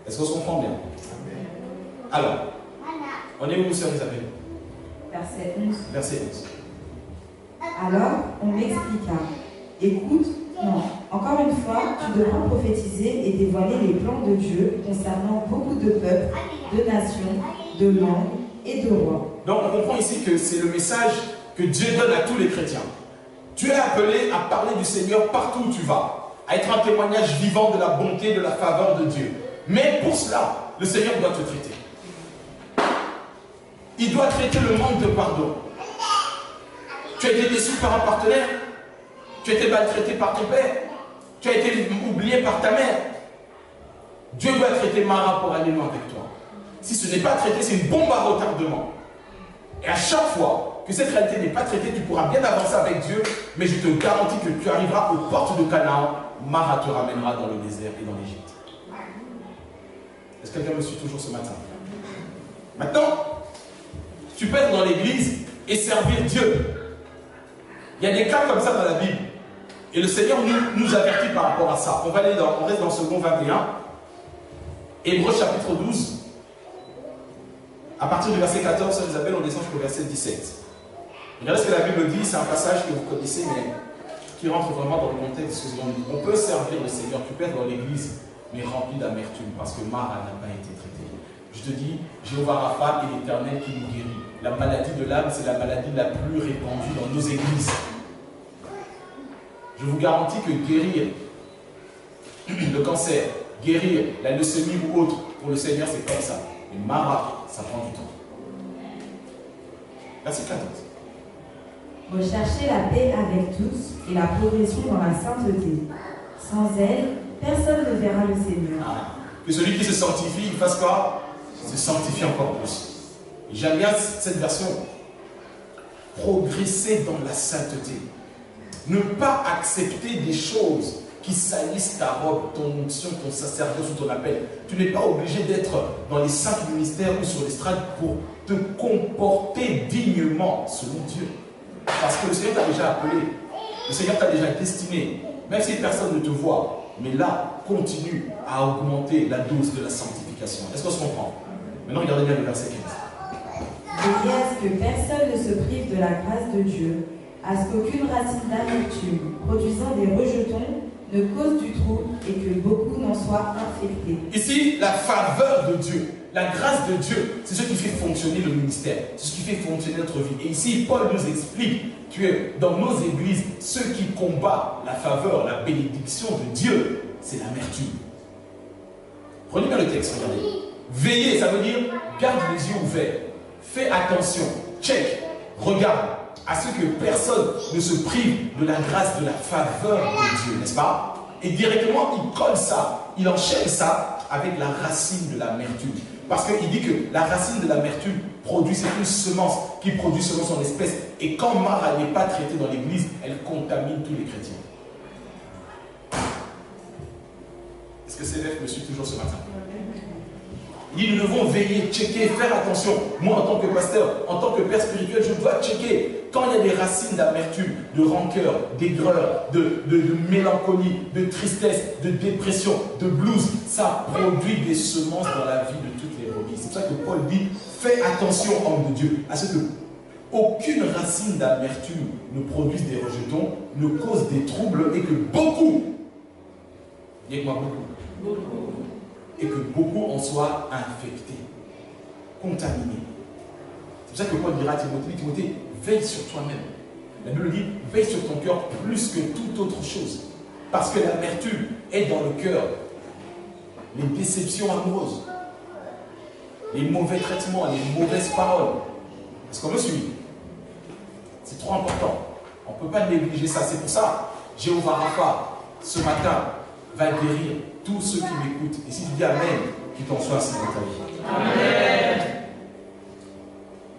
Speaker 3: est-ce qu'on se comprend bien? Alors, on est où, sœur Isabelle?
Speaker 4: Verset 11.
Speaker 3: Verset 11.
Speaker 4: Alors, on m'expliqua. Écoute, non, encore une fois, tu devras prophétiser et dévoiler les plans de Dieu concernant beaucoup de peuples, de nations, de langues et de rois.
Speaker 3: Donc, on comprend ici que c'est le message que Dieu donne à tous les chrétiens. Tu es appelé à parler du Seigneur partout où tu vas, à être un témoignage vivant de la bonté, de la faveur de Dieu. Mais pour cela, le Seigneur doit te traiter. Il doit traiter le manque de pardon. Tu as été déçu par un partenaire. Tu as été maltraité par ton père. Tu as été oublié par ta mère. Dieu doit traiter Mara pour aller loin avec toi. Si ce n'est pas traité, c'est une bombe à retardement. Et à chaque fois que cette réalité n'est pas traitée, tu pourras bien avancer avec Dieu, mais je te garantis que tu arriveras aux portes de Canaan. Mara te ramènera dans le désert et dans l'Égypte. Est-ce que quelqu'un me suit toujours ce matin? Maintenant, tu peux être dans l'église et servir Dieu. Il y a des cas comme ça dans la Bible. Et le Seigneur nous avertit par rapport à ça. On reste dans Second 21. Hébreux chapitre 12. À partir du verset 14, Sœur Isabelle, on descend jusqu'au verset 17. Regardez ce que la Bible dit. C'est un passage que vous connaissez, mais qui rentre vraiment dans le contexte de ce que l'on dit. On peut servir le Seigneur. Tu peux être dans l'église, mais rempli d'amertume, parce que Mara n'a pas été traité. Je te dis, Jéhovah Rapha est l'Éternel qui nous guérit. La maladie de l'âme, c'est la maladie la plus répandue dans nos églises. Je vous garantis que guérir le cancer, guérir la leucémie ou autre, pour le Seigneur, c'est comme ça. Mais Mara, ça prend du temps. Verset 14.
Speaker 4: Recherchez la paix avec tous et la progression dans la sainteté. Sans elle, personne ne verra le Seigneur.
Speaker 3: Que celui qui se sanctifie, il fasse quoi? Se sanctifie encore plus. J'aime bien cette version. Progresser dans la sainteté. Ne pas accepter des choses qui salissent ta robe, ton onction, ton sacerdoce ou ton appel. Tu n'es pas obligé d'être dans les cinq ministères ou sur l'estrade pour te comporter dignement selon Dieu. Parce que le Seigneur t'a déjà appelé. Le Seigneur t'a déjà destiné. Même si personne ne te voit. Mais là, continue à augmenter la dose de la sanctification. Est-ce qu'on se comprend? Maintenant, regardez bien le verset 15.
Speaker 4: Veillez à ce que personne ne se prive de la grâce de Dieu, à ce qu'aucune racine d'amertume produisant des rejetons ne cause du trouble et que beaucoup n'en soient infectés.
Speaker 3: Ici, la faveur de Dieu, la grâce de Dieu, c'est ce qui fait fonctionner le ministère, c'est ce qui fait fonctionner notre vie. Et ici, Paul nous explique que dans nos églises, ceux qui combattent la faveur, la bénédiction de Dieu, c'est l'amertume. Prenez bien le texte, regardez. Veillez, ça veut dire garde les yeux ouverts, fais attention, check, regarde, à ce que personne ne se prive de la grâce, de la faveur de Dieu, n'est-ce pas? Et directement, il colle ça, il enchaîne ça avec la racine de l'amertume. Parce qu'il dit que la racine de l'amertume produit, c'est une semence qui produit selon son espèce. Et quand Mara n'est pas traitée dans l'église, elle contamine tous les chrétiens. Est-ce que CVF me suit toujours ce matin? Il dit, nous devons veiller, checker, faire attention. Moi, en tant que pasteur, en tant que père spirituel, je dois checker. Quand il y a des racines d'amertume, de rancœur, d'aigreur, de mélancolie, de tristesse, de dépression, de blues, ça produit des semences dans la vie de toutes les brebis. C'est pour ça que Paul dit, fais attention, homme de Dieu, à ce que aucune racine d'amertume ne produise des rejetons, ne cause des troubles et que beaucoup, dis-moi beaucoup, et que beaucoup en soient infectés, contaminés. C'est pour ça que Paul dira à Timothée, veille sur toi-même. La Bible dit, veille sur ton cœur plus que toute autre chose. Parce que l'amertume est dans le cœur. les déceptions amoureuses, les mauvais traitements, les mauvaises paroles. Est-ce qu'on me suit? C'est trop important. On ne peut pas négliger ça. C'est pour ça, Jéhovah Rapha, ce matin, va guérir tous ceux qui m'écoutent. Et si tu dis Amen, qu'il t'en soit ainsi dans ta vie. Amen.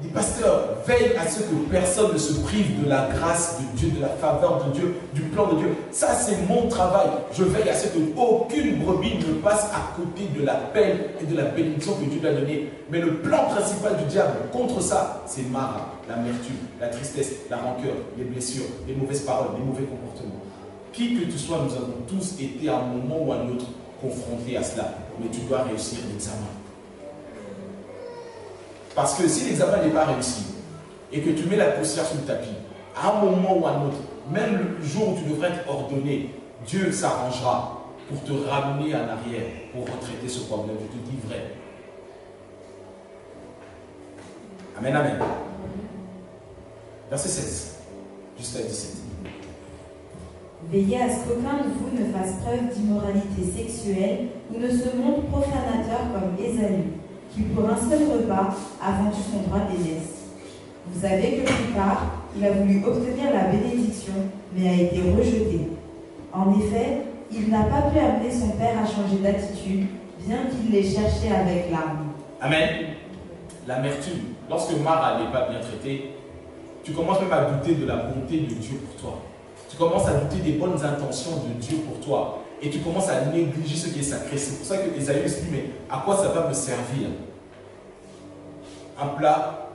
Speaker 3: Dis, pasteur, veille à ce que personne ne se prive de la grâce de Dieu, de la faveur de Dieu, du plan de Dieu. Ça, c'est mon travail. Je veille à ce qu'aucune brebis ne passe à côté de l'appel et de la bénédiction que Dieu lui a donnée. Mais le plan principal du diable contre ça, c'est Mara, l'amertume, la tristesse, la rancœur, les blessures, les mauvaises paroles, les mauvais comportements. Qui que tu sois, nous avons tous été à un moment ou à un autre confrontés à cela. Mais tu dois réussir l'examen. Parce que si l'examen n'est pas réussi et que tu mets la poussière sur le tapis, à un moment ou à un autre, même le jour où tu devrais être ordonné, Dieu s'arrangera pour te ramener en arrière, pour retraiter ce problème. Je te dis vrai. Amen, amen. Verset 16, jusqu'à 17.
Speaker 4: Veillez à ce qu'aucun de vous ne fasse preuve d'immoralité sexuelle ou ne se montre profanateur comme Ésaü, qui pour un seul repas a vendu son droit d'aînesse. Vous savez que plus tard, il a voulu obtenir la bénédiction, mais a été rejeté. En effet, il n'a pas pu amener son père à changer d'attitude, bien qu'il l'ait cherché avec larmes.
Speaker 3: Amen. L'amertume, lorsque Mara n'est pas bien traitée, tu commences même à douter de la bonté de Dieu pour toi. Tu commences à douter des bonnes intentions de Dieu pour toi. Et tu commences à négliger ce qui est sacré. C'est pour ça que Ésaü se dit, mais à quoi ça va me servir? Un plat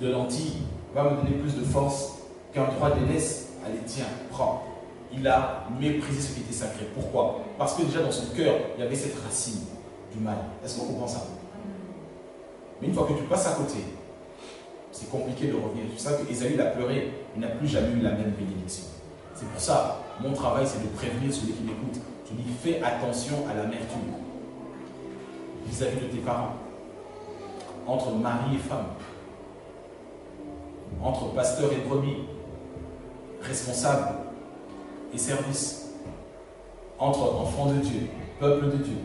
Speaker 3: de lentilles va me donner plus de force qu'un droit d'aînesse. Allez, tiens, prends. Il a méprisé ce qui était sacré. Pourquoi? Parce que déjà dans son cœur, il y avait cette racine du mal. Est-ce qu'on comprend ça? Mais une fois que tu passes à côté, c'est compliqué de revenir. C'est pour ça que Ésaü a pleuré. Il n'a plus jamais eu la même bénédiction. C'est pour ça, mon travail, c'est de prévenir celui qui m'écoute. Je dis, fais attention à l'amertume vis-à-vis de tes parents, entre mari et femme, entre pasteur et brebis, responsable et service, entre enfants de Dieu, peuple de Dieu.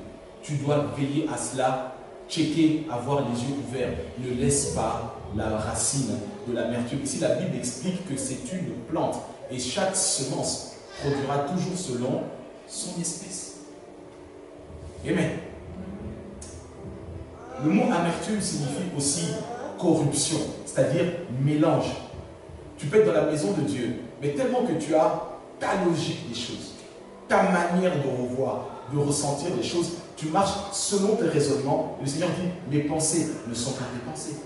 Speaker 3: Tu dois veiller à cela, checker, avoir les yeux ouverts. Ne laisse pas la racine de l'amertume. Ici, la Bible explique que c'est une plante. Et chaque semence produira toujours selon son espèce. Amen. Le mot amertume signifie aussi corruption, c'est-à-dire mélange. Tu peux être dans la maison de Dieu, mais tellement que tu as ta logique des choses, ta manière de revoir, de ressentir des choses, tu marches selon tes raisonnements. Le Seigneur dit, mes pensées ne sont pas tes pensées.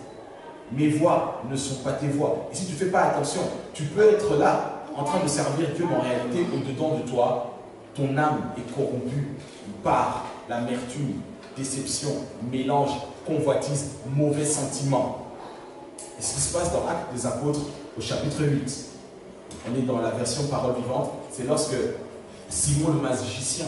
Speaker 3: Mes voix ne sont pas tes voix. Et si tu ne fais pas attention, tu peux être là, en train de servir Dieu, mais en réalité, au-dedans de toi, ton âme est corrompue par l'amertume, déception, mélange, convoitise, mauvais sentiments. Et ce qui se passe dans Actes des Apôtres, au chapitre 8, on est dans la version parole vivante, c'est lorsque Simon le magicien,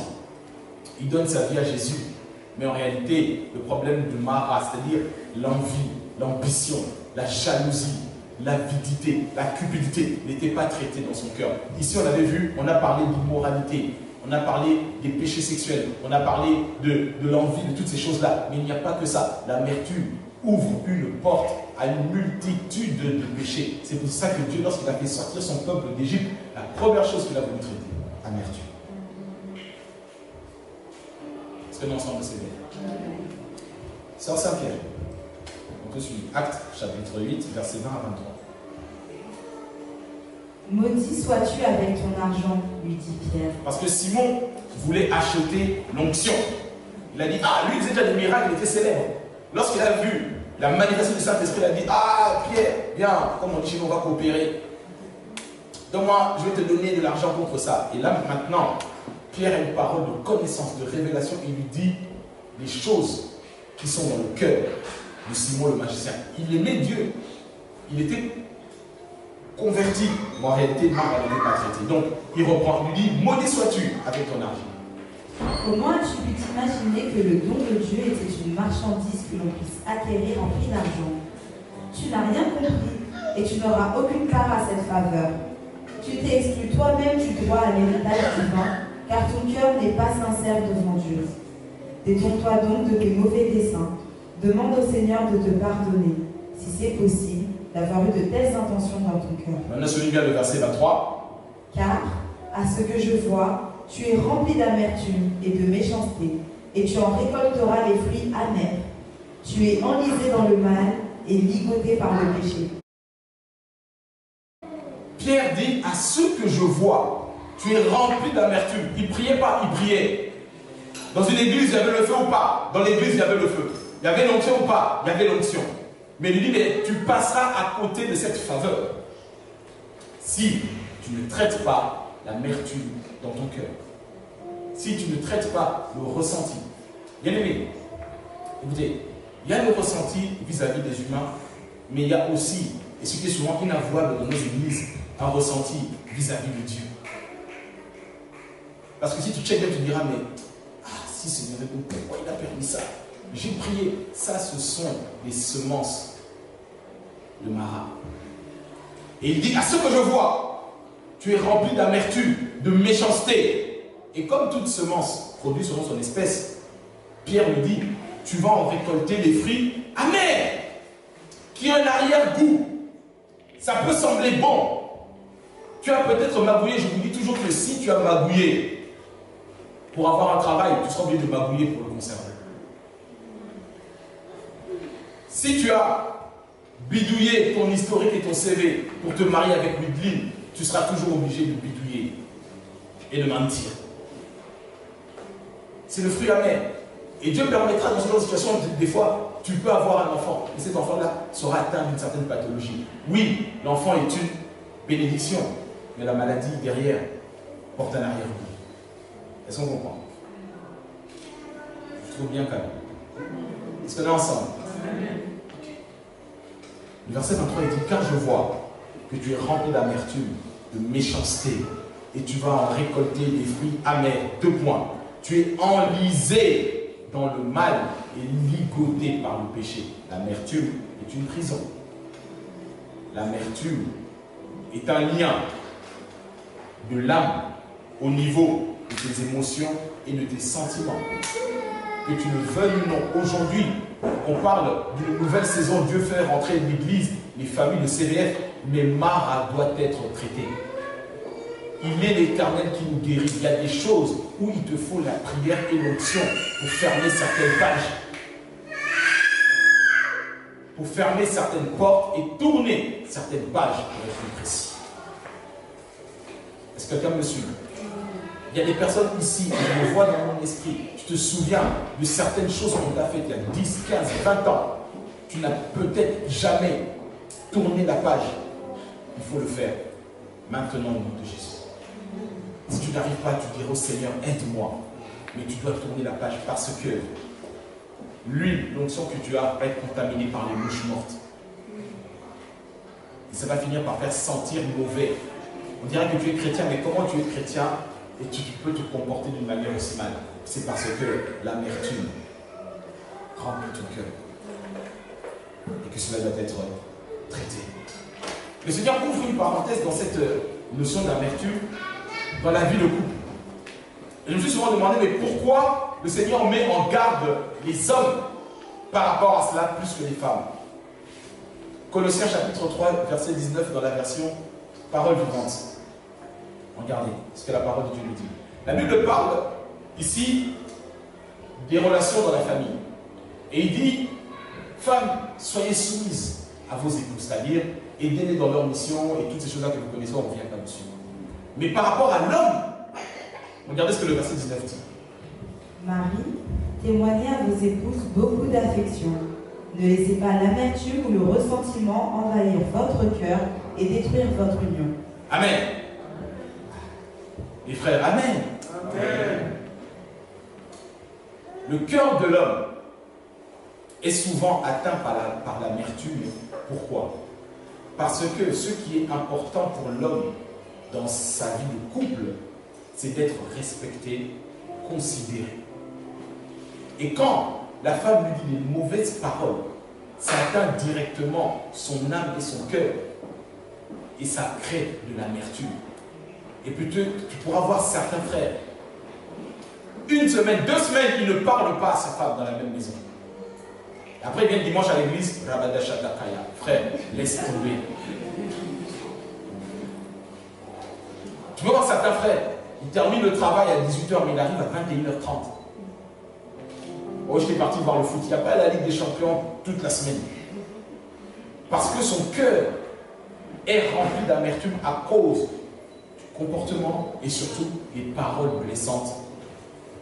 Speaker 3: il donne sa vie à Jésus, mais en réalité, le problème de Mara, c'est-à-dire l'envie, l'ambition, la jalousie, l'avidité, la cupidité n'était pas traitée dans son cœur. Ici, on avait vu, on a parlé d'immoralité, on a parlé des péchés sexuels, on a parlé de l'envie, de toutes ces choses-là. Mais il n'y a pas que ça. L'amertume ouvre une porte à une multitude de péchés. C'est pour ça que Dieu, lorsqu'il a fait sortir son peuple d'Égypte, la première chose qu'il a voulu traiter, amertume. Est-ce que nous ensemble c'est bien? Sœur Saint-Pierre. On peut suivre Actes chapitre 8, versets 20 à 23.
Speaker 4: Maudit sois-tu avec ton argent, lui dit Pierre.
Speaker 3: Parce que Simon voulait acheter l'onction. Il a dit, ah, lui il faisait déjà des miracles, il était célèbre. Lorsqu'il a vu la manifestation du Saint-Esprit, il a dit, ah, Pierre, viens, comme on dit chez nous, on va coopérer. Donc moi, je vais te donner de l'argent contre ça. Et là, maintenant, Pierre a une parole de connaissance, de révélation. Il lui dit les choses qui sont dans le cœur de Simon le magicien. Il aimait Dieu. Il était converti. Mais en réalité, Marc n'était pas traité. Donc, il reprend. Il lui dit, maudit sois-tu avec ton argent.
Speaker 4: Comment as-tu pu t'imaginer que le don de Dieu était une marchandise que l'on puisse acquérir en prix d'argent? Tu n'as rien compris et tu n'auras aucune part à cette faveur. Tu t'es exclu toi-même du droit à l'héritage divin, car ton cœur n'est pas sincère devant Dieu. Détourne-toi donc de tes mauvais desseins. Demande au Seigneur de te pardonner, si c'est possible, d'avoir eu de telles intentions dans ton cœur.
Speaker 3: Maintenant, celui le verset 23.
Speaker 4: Car, à ce que je vois, tu es rempli d'amertume et de méchanceté, et tu en récolteras les fruits amers. Tu es enlisé dans le mal et ligoté par le péché.
Speaker 3: Pierre dit, à ce que je vois, tu es rempli d'amertume. Il ne priait pas, il priait. Dans une église, il y avait le feu ou pas? Dans l'église, il y avait le feu. Il y avait l'onction ou pas? Il y avait l'onction. Mais il dit, mais tu passeras à côté de cette faveur si tu ne traites pas l'amertume dans ton cœur. Si tu ne traites pas le ressenti. Bien aimé, écoutez, il y a le ressenti vis-à-vis des humains, mais il y a aussi, et ce qui est souvent inavouable dans nos églises, un ressenti vis-à-vis de Dieu. Parce que si tu checkes bien, tu diras, mais si Seigneur, pourquoi il a permis ça? J'ai prié. Ça, ce sont des semences de Mara. Et il dit, à ce que je vois, tu es rempli d'amertume, de méchanceté. Et comme toute semence produit selon son espèce, Pierre lui dit, tu vas en récolter des fruits amers, qui ont un arrière-goût. Ça peut sembler bon. Tu as peut-être magouillé, je vous dis toujours que si tu as magouillé pour avoir un travail, tu seras obligé de magouiller pour le conserver. Si tu as bidouillé ton historique et ton CV pour te marier avec Ludline, tu seras toujours obligé de bidouiller et de mentir. C'est le fruit amer. Et Dieu permettra dans ce genre de situation, des fois, tu peux avoir un enfant, et cet enfant-là sera atteint d'une certaine pathologie. Oui, l'enfant est une bénédiction, mais la maladie derrière porte un arrière-goût. Est-ce qu'on comprend? Je trouve bien calme. Est-ce qu'on est ensemble? Okay. Le verset 23, il dit, car je vois que tu es rempli d'amertume, de méchanceté, et tu vas en récolter des fruits amers. 2 points. Tu es enlisé dans le mal et ligoté par le péché. L'amertume est une prison. L'amertume est un lien de l'âme au niveau de tes émotions et de tes sentiments. Que tu le veuilles ou non, aujourd'hui, on parle d'une nouvelle saison. Dieu fait rentrer l'Église, les familles de CVF, mais Mara doit être traitée. Il est l'Éternel qui nous guérit. Il y a des choses où il te faut la prière et l'onction pour fermer certaines pages. Pour fermer certaines portes et tourner certaines pages pour être plus précis. Est-ce que quelqu'un me suit? Il y a des personnes ici, je le vois dans mon esprit. Tu te souviens de certaines choses qu'on t'a faites il y a 10, 15, 20 ans. Tu n'as peut-être jamais tourné la page. Il faut le faire maintenant au nom de Jésus. Si tu n'arrives pas, tu diras au Seigneur, aide-moi. Mais tu dois tourner la page parce que l'huile, l'onction que tu as, va être contaminée par les mouches mortes. Et ça va finir par faire sentir mauvais. On dirait que tu es chrétien, mais comment tu es chrétien et tu peux te comporter d'une manière aussi mal? C'est parce que l'amertume remplit ton cœur. Et que cela doit être traité. Le Seigneur ouvre une parenthèse dans cette notion d'amertume dans la vie de couple. Et je me suis souvent demandé, mais pourquoi le Seigneur met en garde les hommes par rapport à cela plus que les femmes? Colossiens chapitre 3, verset 19 dans la version Parole vivante. Regardez ce que la parole de Dieu nous dit. La Bible parle ici des relations dans la famille. Et il dit, femmes, soyez soumises à vos époux, c'est-à-dire aidez-les dans leur mission et toutes ces choses-là que vous connaissez, on ne revient pas dessus. Mais par rapport à l'homme, regardez ce que le verset 19 dit.
Speaker 4: Marie, témoignez à vos épouses beaucoup d'affection. Ne laissez pas l'amertume ou le ressentiment envahir votre cœur et détruire votre union.
Speaker 3: Amen. Les frères, amen.
Speaker 5: Amen.
Speaker 3: Le cœur de l'homme est souvent atteint par l'amertume. Pourquoi? Parce que ce qui est important pour l'homme dans sa vie de couple, c'est d'être respecté, considéré. Et quand la femme lui dit les mauvaises paroles, ça atteint directement son âme et son cœur. Et ça crée de l'amertume. Et peut-être tu pourras voir certains frères une semaine, 2 semaines, il ne parle pas à sa femme dans la même maison. Et après, il vient dimanche à l'église, Rabadashatakaya. Frère, laisse tomber. Tu peux voir certains frères, ils terminent le travail à 18h, mais il arrive à 21h30. Oh, j'étais parti voir le foot. Il n'y a pas la Ligue des Champions toute la semaine. Parce que son cœur est rempli d'amertume à cause du comportement et surtout des paroles blessantes.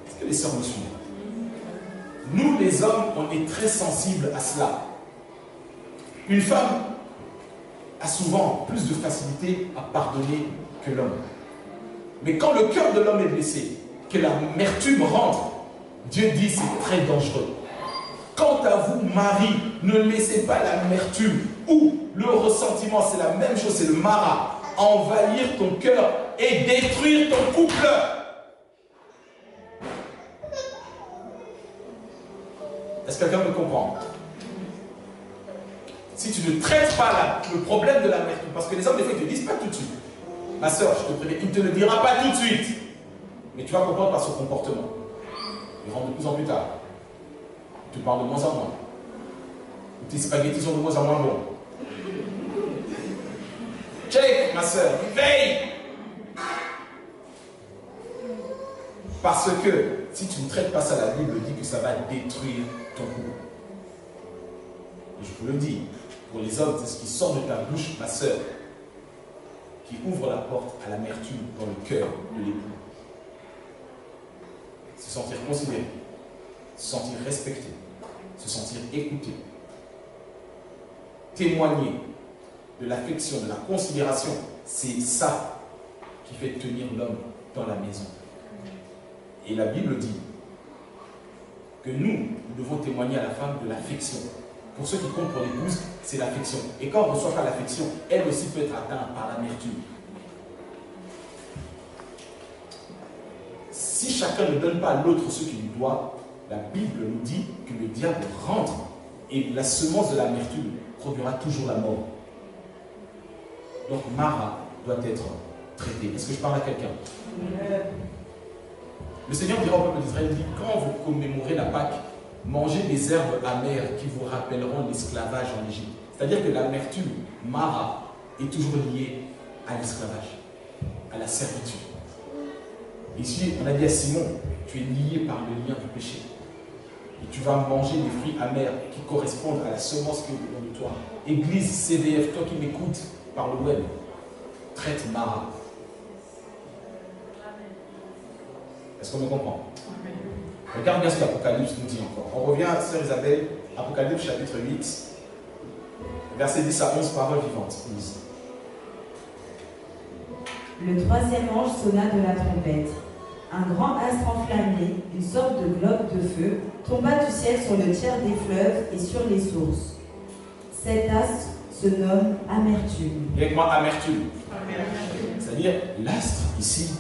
Speaker 3: Est-ce que les sœurs me suivent? Nous, les hommes, on est très sensibles à cela. Une femme a souvent plus de facilité à pardonner que l'homme. Mais quand le cœur de l'homme est blessé, que l'amertume rentre, Dieu dit c'est très dangereux. Quant à vous, Marie, ne laissez pas l'amertume ou le ressentiment, c'est la même chose, c'est le mara, envahir ton cœur et détruire ton couple. Est-ce que quelqu'un me comprend? Si tu ne traites pas le problème de l'amertume, parce que les hommes, des fois, ils ne te disent pas tout de suite. Ma soeur, je te préviens, il ne te le dira pas tout de suite. Mais tu vas comprendre par son comportement. Il rentre de plus en plus tard. Il te parle de moins en moins. Tes spaghettis sont de moins en moins bons. Check, ma soeur, veille. Parce que si tu ne traites pas ça, la Bible dit que ça va détruire ton couple. Et je vous le dis, pour les hommes, c'est ce qui sort de ta bouche, ma soeur, qui ouvre la porte à l'amertume dans le cœur de l'époux. Se sentir considéré, se sentir respecté, se sentir écouté, témoigner de l'affection, de la considération, c'est ça qui fait tenir l'homme dans la maison. Et la Bible dit que nous devons témoigner à la femme de l'affection. Pour ceux qui comptent pour l'épouse, c'est l'affection. Et quand on ne reçoit pas l'affection, elle aussi peut être atteinte par l'amertume. Si chacun ne donne pas à l'autre ce qu'il lui doit, la Bible nous dit que le diable rentre et la semence de l'amertume produira toujours la mort. Donc Mara doit être traitée. Est-ce que je parle à quelqu'un? Le Seigneur dira au peuple d'Israël, dit, quand vous commémorez la Pâque, mangez des herbes amères qui vous rappelleront l'esclavage en Égypte. C'est-à-dire que l'amertume, Mara, est toujours liée à l'esclavage, à la servitude. Ici, on a dit à Simon, tu es lié par le lien du péché. Et tu vas manger des fruits amers qui correspondent à la semence qui est au dedans de toi. Église CVF, toi qui m'écoutes par le web, traite Mara. Est-ce qu'on me comprend? Regarde bien ce qu'Apocalypse nous dit encore. On revient à Sœur Isabelle, Apocalypse chapitre 8, verset 10 à 11, paroles vivantes.
Speaker 4: Le troisième ange sonna de la trompette. Un grand astre enflammé, une sorte de globe de feu, tomba du ciel sur le tiers des fleuves et sur les sources. Cet astre se nomme amertume.
Speaker 3: Et avec moi, amertume. C'est-à-dire l'astre ici,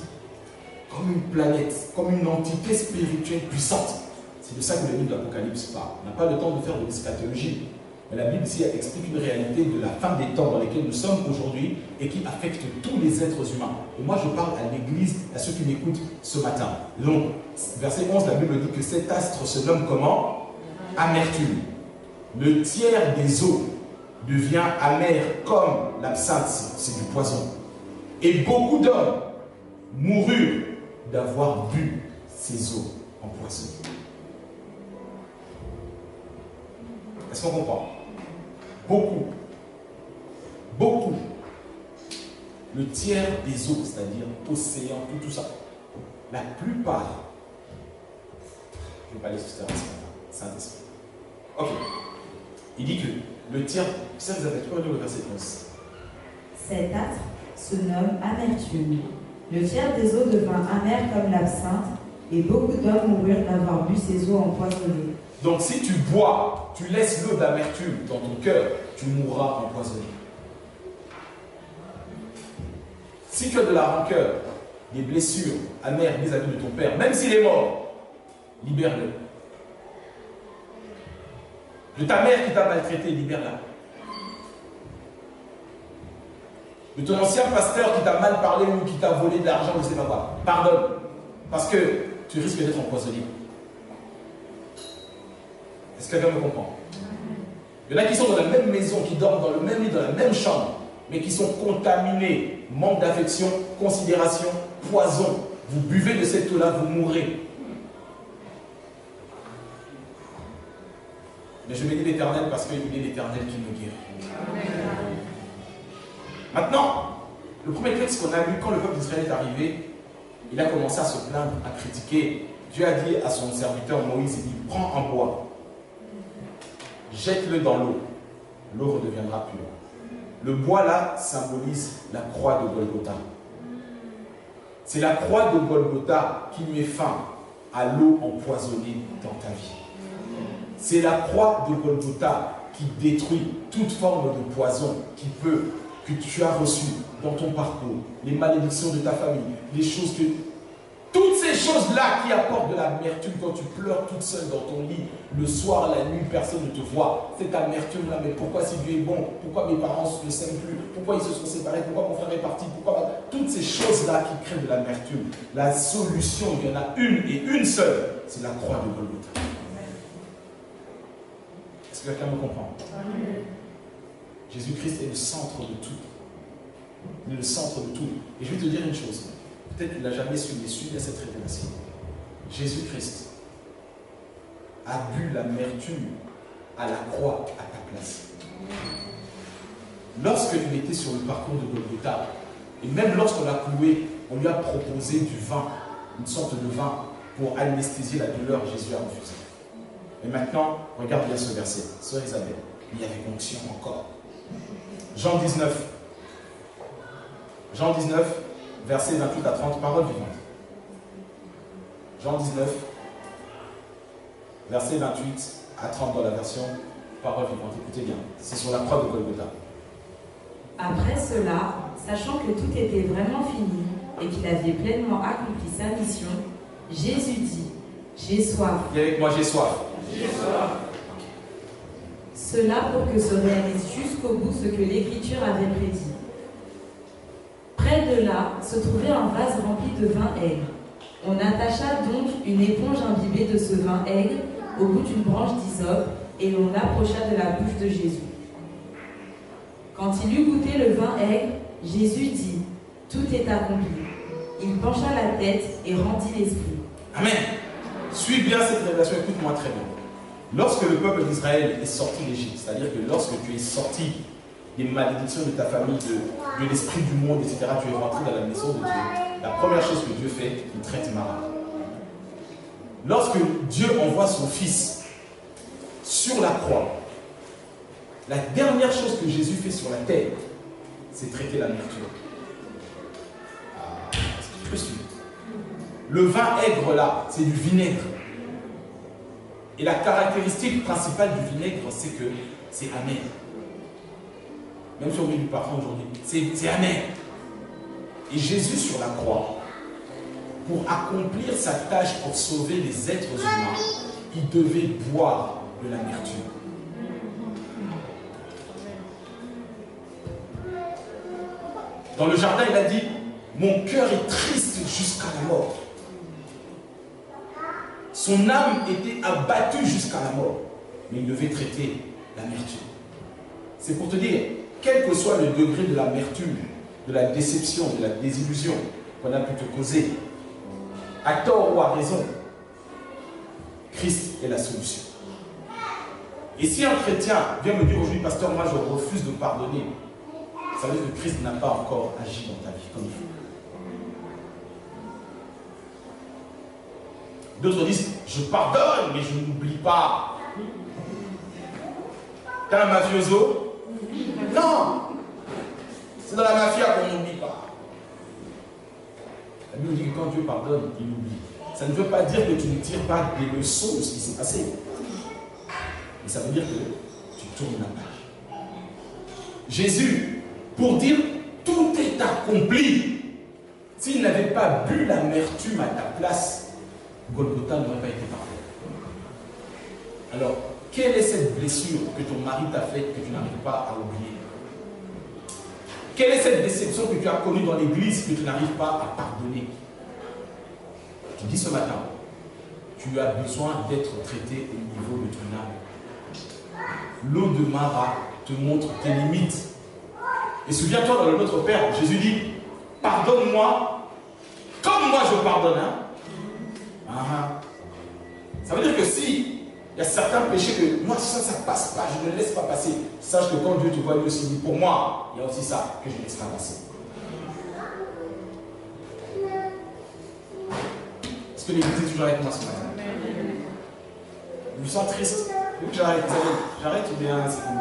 Speaker 3: comme une planète, comme une entité spirituelle puissante. C'est de ça que le livre de l'Apocalypse parle. On n'a pas le temps de faire de l'eschatologie. Mais la Bible ici explique une réalité de la fin des temps dans lesquels nous sommes aujourd'hui et qui affecte tous les êtres humains. Et moi je parle à l'Église, à ceux qui m'écoutent ce matin. Donc, verset 11, la Bible dit que cet astre se nomme comment? Amertume. Le tiers des eaux devient amer comme l'absinthe, c'est du poison. Et beaucoup d'hommes moururent d'avoir bu ces eaux empoisonnées. Est-ce qu'on comprend? Beaucoup. Beaucoup. Le tiers des eaux, c'est-à-dire océan, tout ça. La plupart. Je ne vais pas aller sur ce terrain, Saint-Esprit. Ok. Il dit que le tiers. Ça, vous avez toujours le verset 11.
Speaker 4: Cet astre se nomme amertume. Le tiers des eaux devint amer comme l'absinthe, et beaucoup d'hommes moururent d'avoir bu ces eaux empoisonnées.
Speaker 3: Donc si tu bois, tu laisses l'eau d'amertume dans ton cœur, tu mourras empoisonné. Si tu as de la rancœur, des blessures amères vis-à-vis de ton père, même s'il est mort, libère-le. De ta mère qui t'a maltraité, libère-la. De ton ancien pasteur qui t'a mal parlé ou qui t'a volé de l'argent, je ne sais pas quoi, pardonne. Parce que tu risques d'être empoisonné. Est-ce que quelqu'un me comprend? Il y en a qui sont dans la même maison, qui dorment dans le même lit, dans la même chambre, mais qui sont contaminés, manque d'affection, considération, poison. Vous buvez de cette eau-là, vous mourrez. Mais je bénis l'Éternel parce qu'il est l'Éternel qui me guérit. Maintenant, le premier texte qu'on a lu, quand le peuple d'Israël est arrivé, il a commencé à se plaindre, à critiquer. Dieu a dit à son serviteur Moïse, il dit, prends un bois, jette-le dans l'eau, l'eau redeviendra pure. Le bois là symbolise la croix de Golgotha. C'est la croix de Golgotha qui met fin à l'eau empoisonnée dans ta vie. C'est la croix de Golgotha qui détruit toute forme de poison que tu as reçu dans ton parcours, les malédictions de ta famille, les choses que... Toutes ces choses-là qui apportent de l'amertume quand tu pleures toute seule dans ton lit, le soir, la nuit, personne ne te voit. Cette amertume-là, mais pourquoi si Dieu est bon? Pourquoi mes parents ne s'aiment plus? Pourquoi ils se sont séparés? Pourquoi mon frère est parti? Pourquoi... Toutes ces choses-là qui créent de l'amertume, la solution, il y en a une et une seule, c'est la croix de Golgotha. Est-ce que quelqu'un me comprend? Jésus-Christ est le centre de tout. Il est le centre de tout. Et je vais te dire une chose. Peut-être qu'il n'a jamais su, mais suivi à cette révélation. Jésus-Christ a bu l'amertume à la croix à ta place. Lorsqu'il était sur le parcours de Golgotha, et même lorsqu'on l'a cloué, on lui a proposé du vin, une sorte de vin, pour anesthésier la douleur, Jésus a refusé. Et maintenant, regarde bien ce verset. Sœur Isabelle, il y avait onction encore. Jean 19. Jean 19, versets 28 à 30, parole vivante. Jean 19, versets 28 à 30 dans la version parole vivante. Écoutez bien, c'est sur la croix de Golgotha.
Speaker 4: Après cela, sachant que tout était vraiment fini et qu'il avait pleinement accompli sa mission, Jésus dit, j'ai soif.
Speaker 3: Dis avec moi, j'ai soif.
Speaker 5: J'ai soif.
Speaker 4: Cela pour que se réalise jusqu'au bout ce que l'Écriture avait prédit. Près de là se trouvait un vase rempli de vin aigre. On attacha donc une éponge imbibée de ce vin aigre au bout d'une branche d'hysope et l'on l'approcha de la bouche de Jésus. Quand il eut goûté le vin aigre, Jésus dit, tout est accompli. Il pencha la tête et rendit l'esprit.
Speaker 3: Amen. Suis bien cette révélation, écoute-moi très bien. Lorsque le peuple d'Israël est sorti d'Égypte, c'est-à-dire que lorsque tu es sorti des malédictions de ta famille, de l'esprit du monde, etc., tu es rentré dans la maison de Dieu, la première chose que Dieu fait, il traite Mara. Lorsque Dieu envoie son Fils sur la croix, la dernière chose que Jésus fait sur la terre, c'est traiter l'amertume. Est-ce que tu peux suivre? Le vin aigre là, c'est du vinaigre. Et la caractéristique principale du vinaigre, c'est que c'est amer. Même si on met du parfum aujourd'hui, c'est amer. Et Jésus sur la croix, pour accomplir sa tâche pour sauver les êtres humains, il devait boire de l'amertume. Dans le jardin, il a dit, mon cœur est triste jusqu'à la mort. Son âme était abattue jusqu'à la mort, mais il devait traiter l'amertume. C'est pour te dire, quel que soit le degré de l'amertume, de la déception, de la désillusion qu'on a pu te causer, à tort ou à raison, Christ est la solution. Et si un chrétien vient me dire aujourd'hui, pasteur, moi je refuse de pardonner, ça veut dire que Christ n'a pas encore agi dans ta vie comme il faut. D'autres disent, je pardonne, mais je n'oublie pas. T'es un mafioso? Non! C'est dans la mafia qu'on n'oublie pas. La Bible dit que quand Dieu pardonne, il oublie. Ça ne veut pas dire que tu ne tires pas des leçons de ce qui s'est passé. Mais ça veut dire que tu tournes la page. Jésus, pour dire tout est accompli, s'il n'avait pas bu l'amertume à ta place, Golgotha n'aurait pas été parfait. Alors, quelle est cette blessure que ton mari t'a faite que tu n'arrives pas à oublier? Quelle est cette déception que tu as connue dans l'église que tu n'arrives pas à pardonner? Je dis ce matin, tu as besoin d'être traité au niveau de ton âme. L'eau de Mara te montre tes limites. Et souviens-toi, dans le Notre Père, Jésus dit, pardonne-moi comme moi je pardonne. Ça veut dire que si il y a certains péchés que moi ça ne passe pas, je ne laisse pas passer. Sache que quand Dieu te voit, lui aussi dit, pour moi, il y a aussi ça que je ne laisse pas passer. Est-ce que l'Église est toujours avec moi ce matin? Je me sens triste. J'arrête, j'arrête ou bien c'est fini?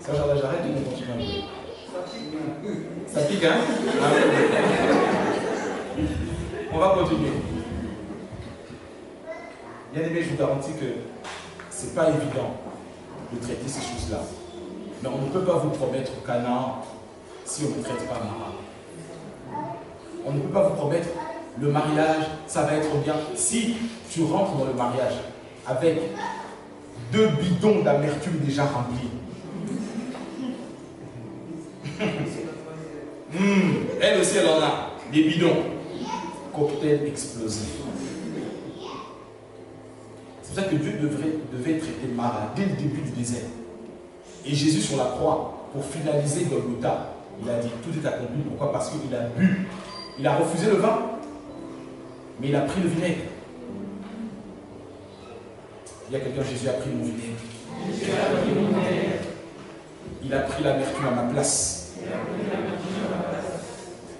Speaker 3: Ça, j'arrête ou on continue un peu? Ça pique, hein? On va continuer. Bien aimé, je vous garantis que ce n'est pas évident de traiter ces choses-là. Mais on ne peut pas vous promettre Canaan si on ne traite pas Mara. On ne peut pas vous promettre le mariage, ça va être bien. Si tu rentres dans le mariage avec 2 bidons d'amertume déjà remplis, elle aussi elle en a, des bidons, cocktail explosif. C'est pour ça que Dieu devait traiter Mara dès le début du désert. Et Jésus sur la croix, pour finaliser Golgotha, il a dit tout est accompli. Pourquoi? Parce qu'il a bu. Il a refusé le vin, mais il a pris le vinaigre. Il y a quelqu'un, Jésus a pris mon vinaigre. Il a pris l'amertume à ma place.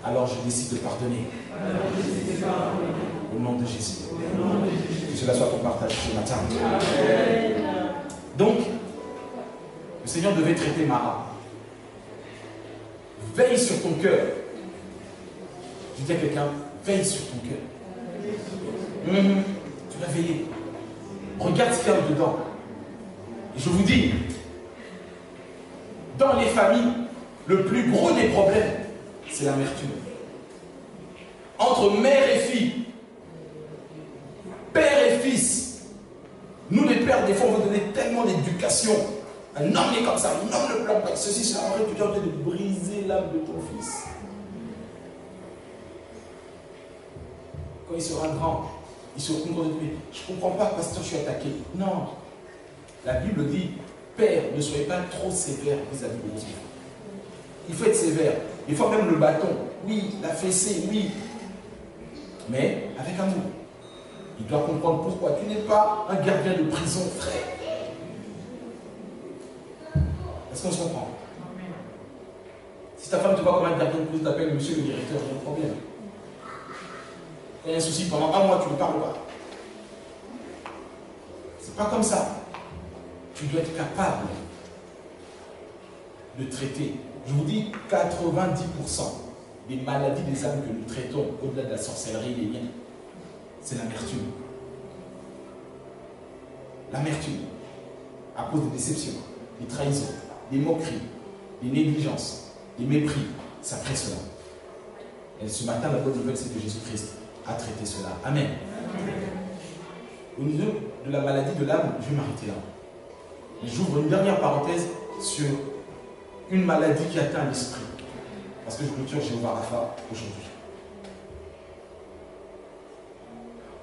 Speaker 3: Alors je décide de pardonner. Au nom de Jésus. Que cela soit ton partage ce matin. Donc, le Seigneur devait traiter Mara. Veille sur ton cœur. Je dis à quelqu'un, veille sur ton cœur. Tu vas veiller. Regarde ce qu'il y a dedans. Et je vous dis, dans les familles, le plus gros des problèmes, c'est l'amertume. Entre mère et fille, père et fils. Nous les pères, des fois, on veut donner tellement d'éducation. Un homme est comme ça, un homme ne pleure pas. Ceci, c'est en vrai que tu es en train de briser l'âme de ton fils. Quand il sera grand, il se retourne contre lui. Je ne comprends pas, pasteur, je suis attaqué. Non. La Bible dit, père, ne soyez pas trop sévère vis-à-vis de vos enfants. Il faut être sévère. Il faut même le bâton. Oui, la fessée, oui. Mais avec amour. Il doit comprendre pourquoi. Tu n'es pas un gardien de prison, frère. Est-ce qu'on se comprend? Si ta femme te voit comme un gardien de prison, t'appelles monsieur le directeur, il y a un problème. Il y a un souci, pendant 1 mois, tu ne parles pas. C'est pas comme ça. Tu dois être capable de traiter. Je vous dis, 90% des maladies des âmes que nous traitons, au-delà de la sorcellerie, les liens, c'est l'amertume. L'amertume, à cause des déceptions, des trahisons, des moqueries, des négligences, des mépris, ça crée cela. Et ce matin, la bonne nouvelle, c'est que Jésus-Christ a traité cela. Amen. Au niveau de la maladie de l'âme, je vais m'arrêter là. J'ouvre une dernière parenthèse sur une maladie qui atteint l'esprit. Parce que je clôture Jéhovah Rapha aujourd'hui.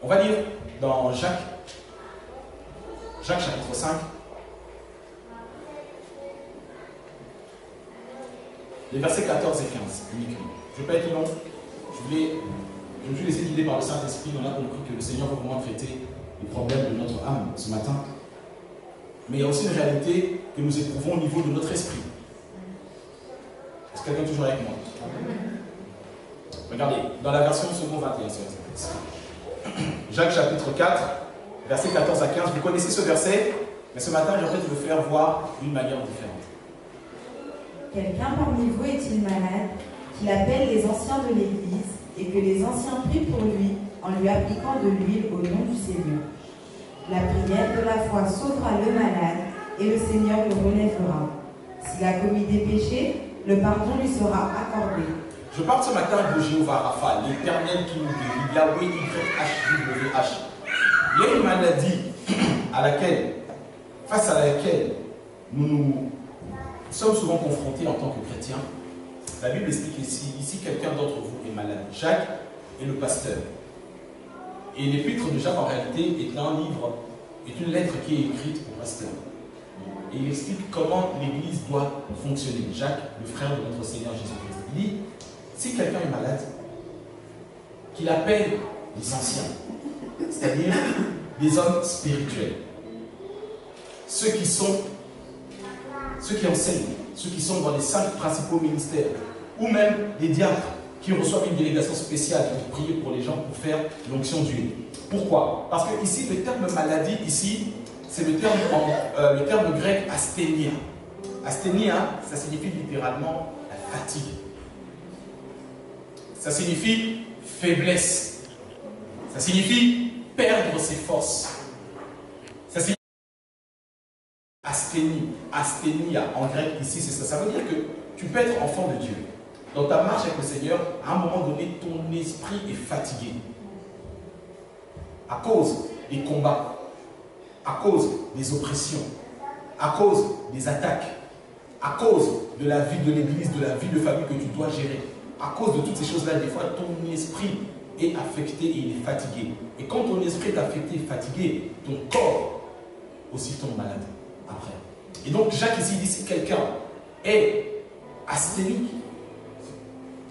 Speaker 3: On va lire dans Jacques chapitre 5, les versets 14 et 15 uniquement. Je ne vais pas être long. Je me suis laissé guider par le Saint-Esprit. On a compris que le Seigneur va vraiment traiter les problèmes de notre âme ce matin. Mais il y a aussi une réalité que nous éprouvons au niveau de notre esprit. Est-ce que quelqu'un est toujours avec moi? Regardez, dans la version second 21, Jacques chapitre 4, versets 14 à 15. Vous connaissez ce verset, mais ce matin, j'aimerais te le faire voir d'une manière différente.
Speaker 4: Quelqu'un parmi vous est-il malade, qu'il appelle les anciens de l'Église, et que les anciens prient pour lui, en lui appliquant de l'huile au nom du Seigneur. La prière de la foi sauvera le malade, et le Seigneur le relèvera. S'il a commis des péchés, le pardon lui sera accordé.
Speaker 3: Je parle ce matin de Jéhovah Rapha, l'Éternel qui nous guérit, Yahweh YHWH. Il y a une maladie face à laquelle nous sommes souvent confrontés en tant que chrétiens. La Bible explique ici quelqu'un d'entre vous est malade. Jacques est le pasteur. Et l'épître de Jacques, en réalité, est un livre, est une lettre qui est écrite au pasteur. Et il explique comment l'Église doit fonctionner. Jacques, le frère de notre Seigneur Jésus-Christ, il dit, si quelqu'un est malade, qu'il appelle les anciens, c'est-à-dire les hommes spirituels, ceux qui enseignent, ceux qui sont dans les 5 principaux ministères, ou même les diacres qui reçoivent une délégation spéciale pour prier pour les gens, pour faire l'onction d'huile. Pourquoi? Parce que ici, le terme maladie, ici, c'est le terme grec asthénia. Asthénia, ça signifie littéralement la fatigue. Ça signifie faiblesse. Ça signifie perdre ses forces. Ça signifie asthénie. Asthénia, en grec, ici, c'est ça. Ça veut dire que tu peux être enfant de Dieu. Dans ta marche avec le Seigneur, à un moment donné, ton esprit est fatigué. À cause des combats, à cause des oppressions, à cause des attaques, à cause de la vie de l'Église, de la vie de famille que tu dois gérer. À cause de toutes ces choses-là, des fois, ton esprit est affecté et il est fatigué. Et quand ton esprit est affecté et fatigué, ton corps aussi tombe malade après. Et donc, Jacques ici dit, si quelqu'un est asthénique,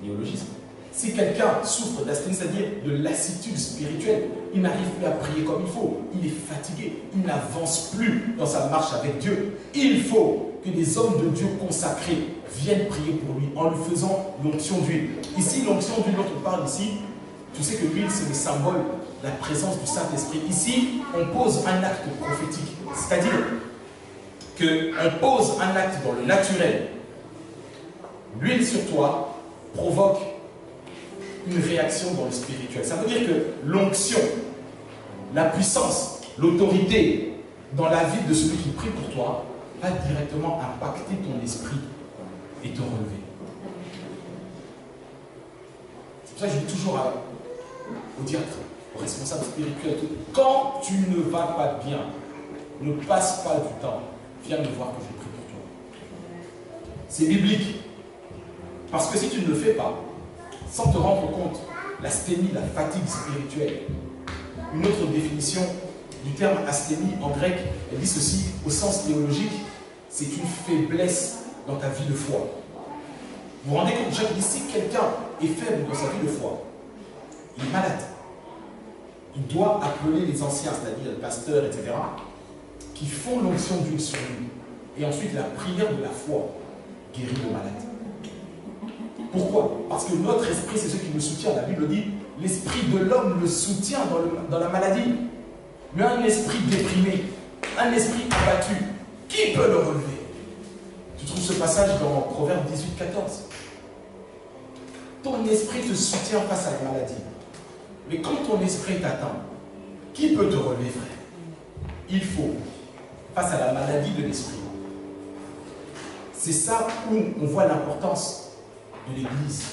Speaker 3: néologisme, si quelqu'un souffre d'asthénie, c'est-à-dire de lassitude spirituelle, il n'arrive plus à prier comme il faut, il est fatigué, il n'avance plus dans sa marche avec Dieu. Il faut que des hommes de Dieu consacrés viennent prier pour lui en lui faisant l'onction d'huile. Ici, l'onction d'huile dont on parle ici, tu sais que l'huile c'est le symbole de la présence du Saint-Esprit. Ici, on pose un acte prophétique, c'est-à-dire qu'on pose un acte dans le naturel. L'huile sur toi provoque une réaction dans le spirituel. Ça veut dire que l'onction, la puissance, l'autorité dans la vie de celui qui prie pour toi va directement impacter ton esprit et te relever. C'est pour ça que je dis toujours au diacre, au responsable spirituel, quand tu ne vas pas bien, ne passe pas du temps, viens me voir que je prie pour toi. C'est biblique. Parce que si tu ne le fais pas, sans te rendre compte, l'asthénie, la fatigue spirituelle, une autre définition du terme asthénie en grec, elle dit ceci, au sens théologique, c'est une faiblesse dans ta vie de foi. Vous vous rendez compte, Jacques dit, si quelqu'un est faible dans sa vie de foi, il est malade. Il doit appeler les anciens, c'est-à-dire les pasteurs, etc., qui font l'onction d'huile sur lui. Et ensuite, la prière de la foi guérit le malade. Pourquoi? Parce que notre esprit, c'est ce qui nous soutient. La Bible dit, l'esprit de l'homme le soutient dans la maladie. Mais un esprit déprimé, un esprit abattu, qui peut le relever? Tu trouves ce passage dans Proverbe 18, 14. Ton esprit te soutient face à la maladie. Mais quand ton esprit est atteint, qui peut te relever, frère? Il faut, face à la maladie de l'esprit. C'est ça où on voit l'importance de l'Église,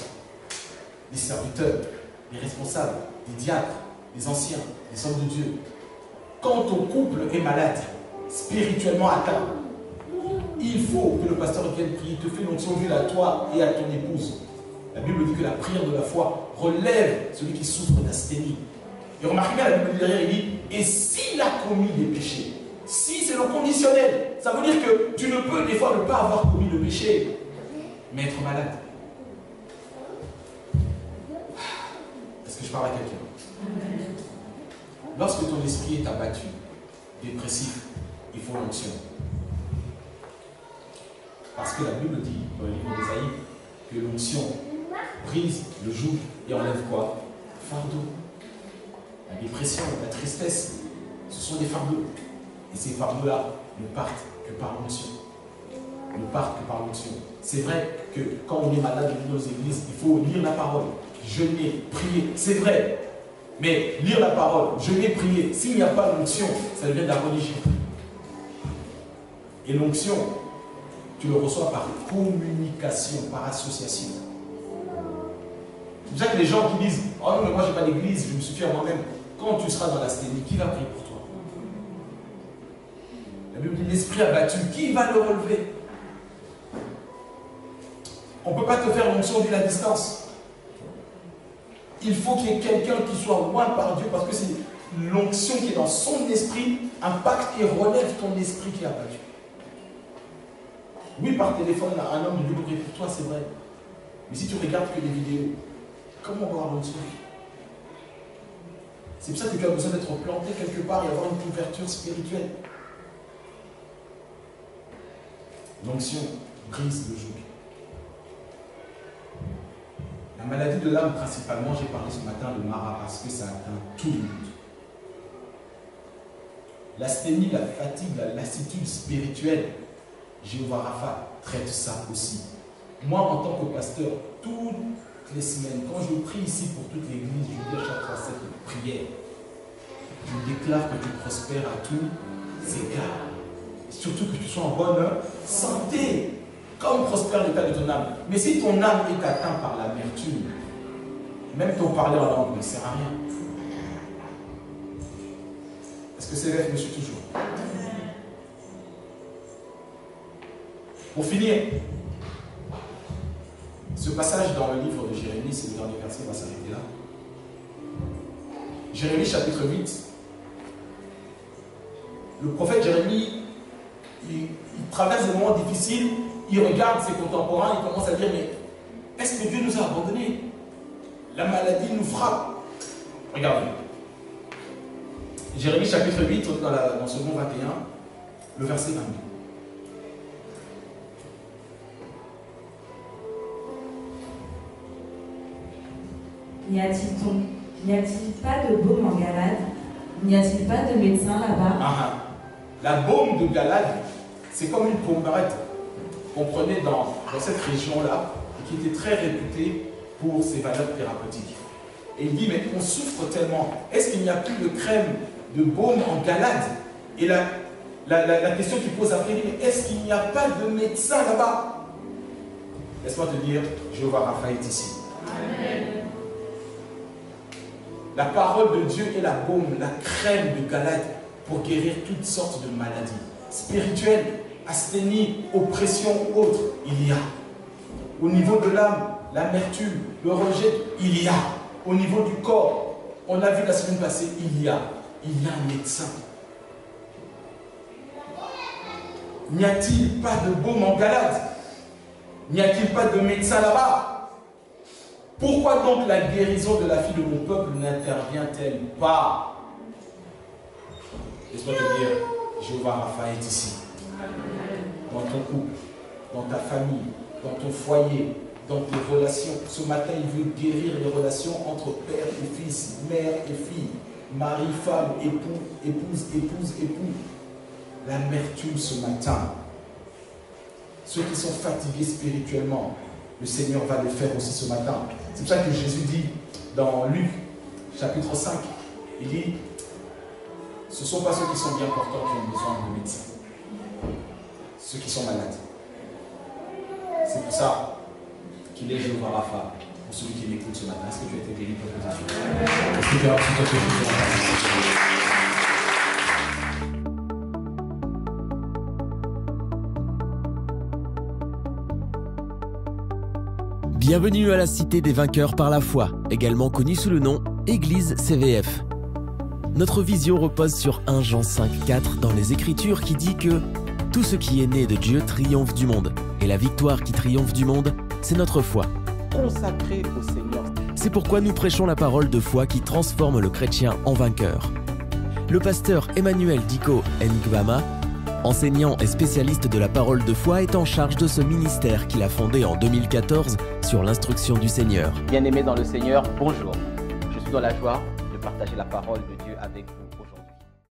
Speaker 3: des serviteurs, des responsables, des diacres, des anciens, des hommes de Dieu. Quand ton couple est malade, spirituellement atteint, il faut que le pasteur vienne prier, te fait l'onction d'huile à toi et à ton épouse. La Bible dit que la prière de la foi relève celui qui souffre d'asthénie. Et remarquez bien, la Bible dit derrière, il dit, et s'il a commis des péchés, si c'est le conditionnel, ça veut dire que tu ne peux des fois ne pas avoir commis le péché, mais être malade. Est-ce que je parle à quelqu'un? Lorsque ton esprit est abattu, dépressif, il faut l'onction. Parce que la Bible dit, dans le livre d'Ésaïe, que l'onction brise le joug et enlève quoi? Fardeau. La dépression, la tristesse, ce sont des fardeaux. Et ces fardeaux-là ne partent que par l'onction. Ne partent que par l'onction. C'est vrai que quand on est malade dans nos églises, il faut lire la parole, jeûner, prier. C'est vrai. Mais lire la parole, jeûner, prier, s'il n'y a pas l'onction, ça devient de la religion. Et l'onction, tu le reçois par communication, par association. C'est pour ça que les gens qui disent « Oh non, mais moi je n'ai pas d'église, je me suffis à moi-même ». Quand tu seras dans l'asthénie, qui va prier pour toi? La Bible dit l'esprit abattu, qui va le relever? On ne peut pas te faire l'onction d'huile à distance. Il faut qu'il y ait quelqu'un qui soit loin par Dieu parce que c'est l'onction qui est dans son esprit impacte et relève ton esprit qui est abattu. Oui, par téléphone, un homme de Dieu prie pour toi, c'est vrai. Mais si tu regardes que les vidéos, comment avoir l'onction? C'est pour ça que tu as besoin d'être planté quelque part et avoir une couverture spirituelle. L'onction brise le joug. La maladie de l'âme, principalement, j'ai parlé ce matin de Mara parce que ça atteint tout le monde. L'asthénie, la fatigue, la lassitude spirituelle, Jéhovah Rapha traite ça aussi. Moi, en tant que pasteur, toutes les semaines, quand je prie ici pour toute l'église, je dis à chaque fois cette prière. Je déclare que tu prospères à tous égards. Surtout que tu sois en bonne santé, comme prospère l'état de ton âme. Mais si ton âme est atteinte par l'amertume, même ton parler en langue ne sert à rien. Est-ce que c'est vrai, monsieur, toujours? Pour finir, ce passage dans le livre de Jérémie, c'est le dernier verset, on va s'arrêter là. Jérémie chapitre 8. Le prophète Jérémie, il traverse des moments difficiles, il regarde ses contemporains, il commence à dire, mais est-ce que Dieu nous a abandonnés? La maladie nous frappe. Regardez. Jérémie chapitre 8, dans Second 21, le verset 22.
Speaker 4: N'y a-t-il pas de baume en Galade? N'y a-t-il pas de médecin là-bas?
Speaker 3: La baume de Galade, c'est comme une pommette qu'on prenait dans cette région-là et qui était très réputée pour ses valeurs thérapeutiques. Et il dit, mais on souffre tellement. Est-ce qu'il n'y a plus de crème, de baume en Galade? Et la question qu'il pose après, il dit, mais est-ce qu'il n'y a pas de médecin là-bas? Laisse-moi te dire, Jéhovah Rapha est ici. Amen. La parole de Dieu est la baume, la crème de Galade pour guérir toutes sortes de maladies spirituelles, asthénie, oppression, autres. Il y a. Au niveau de l'âme, l'amertume, le rejet, il y a. Au niveau du corps, on a vu la semaine passée, il y a un médecin. N'y a-t-il pas de baume en Galade? N'y a-t-il pas de médecin là-bas? Pourquoi donc la guérison de la fille de mon peuple n'intervient-elle pas? Laisse-moi te dire, Jéhovah Rapha est ici. Dans ton couple, dans ta famille, dans ton foyer, dans tes relations. Ce matin, il veut guérir les relations entre père et fils, mère et fille, mari, femme, épouse. L'amertume ce matin. Ceux qui sont fatigués spirituellement, le Seigneur va le faire aussi ce matin. C'est pour ça que Jésus dit dans Luc chapitre 5, il dit, ce ne sont pas ceux qui sont bien portants qui ont besoin de médecin, ceux qui sont malades. C'est pour ça qu'il est Jéhovah Rapha pour celui qui m'écoute ce matin. Est-ce que tu as été guéri pour le Dieu? Est-ce que tu as reçu quelque chose ce matin?
Speaker 1: Bienvenue à la Cité des Vainqueurs par la foi, également connue sous le nom Église CVF. Notre vision repose sur 1 Jean 5,4 dans les Écritures qui dit que tout ce qui est né de Dieu triomphe du monde. Et la victoire qui triomphe du monde, c'est notre foi.
Speaker 2: Consacré au Seigneur.
Speaker 1: C'est pourquoi nous prêchons la parole de foi qui transforme le chrétien en vainqueur. Le pasteur Emmanuel Diko Ngbama, enseignant et spécialiste de la parole de foi, est en charge de ce ministère qu'il a fondé en 2014 sur l'instruction du Seigneur.
Speaker 2: Bien-aimés dans le Seigneur, bonjour. Je suis dans la joie de partager la parole de Dieu avec vous.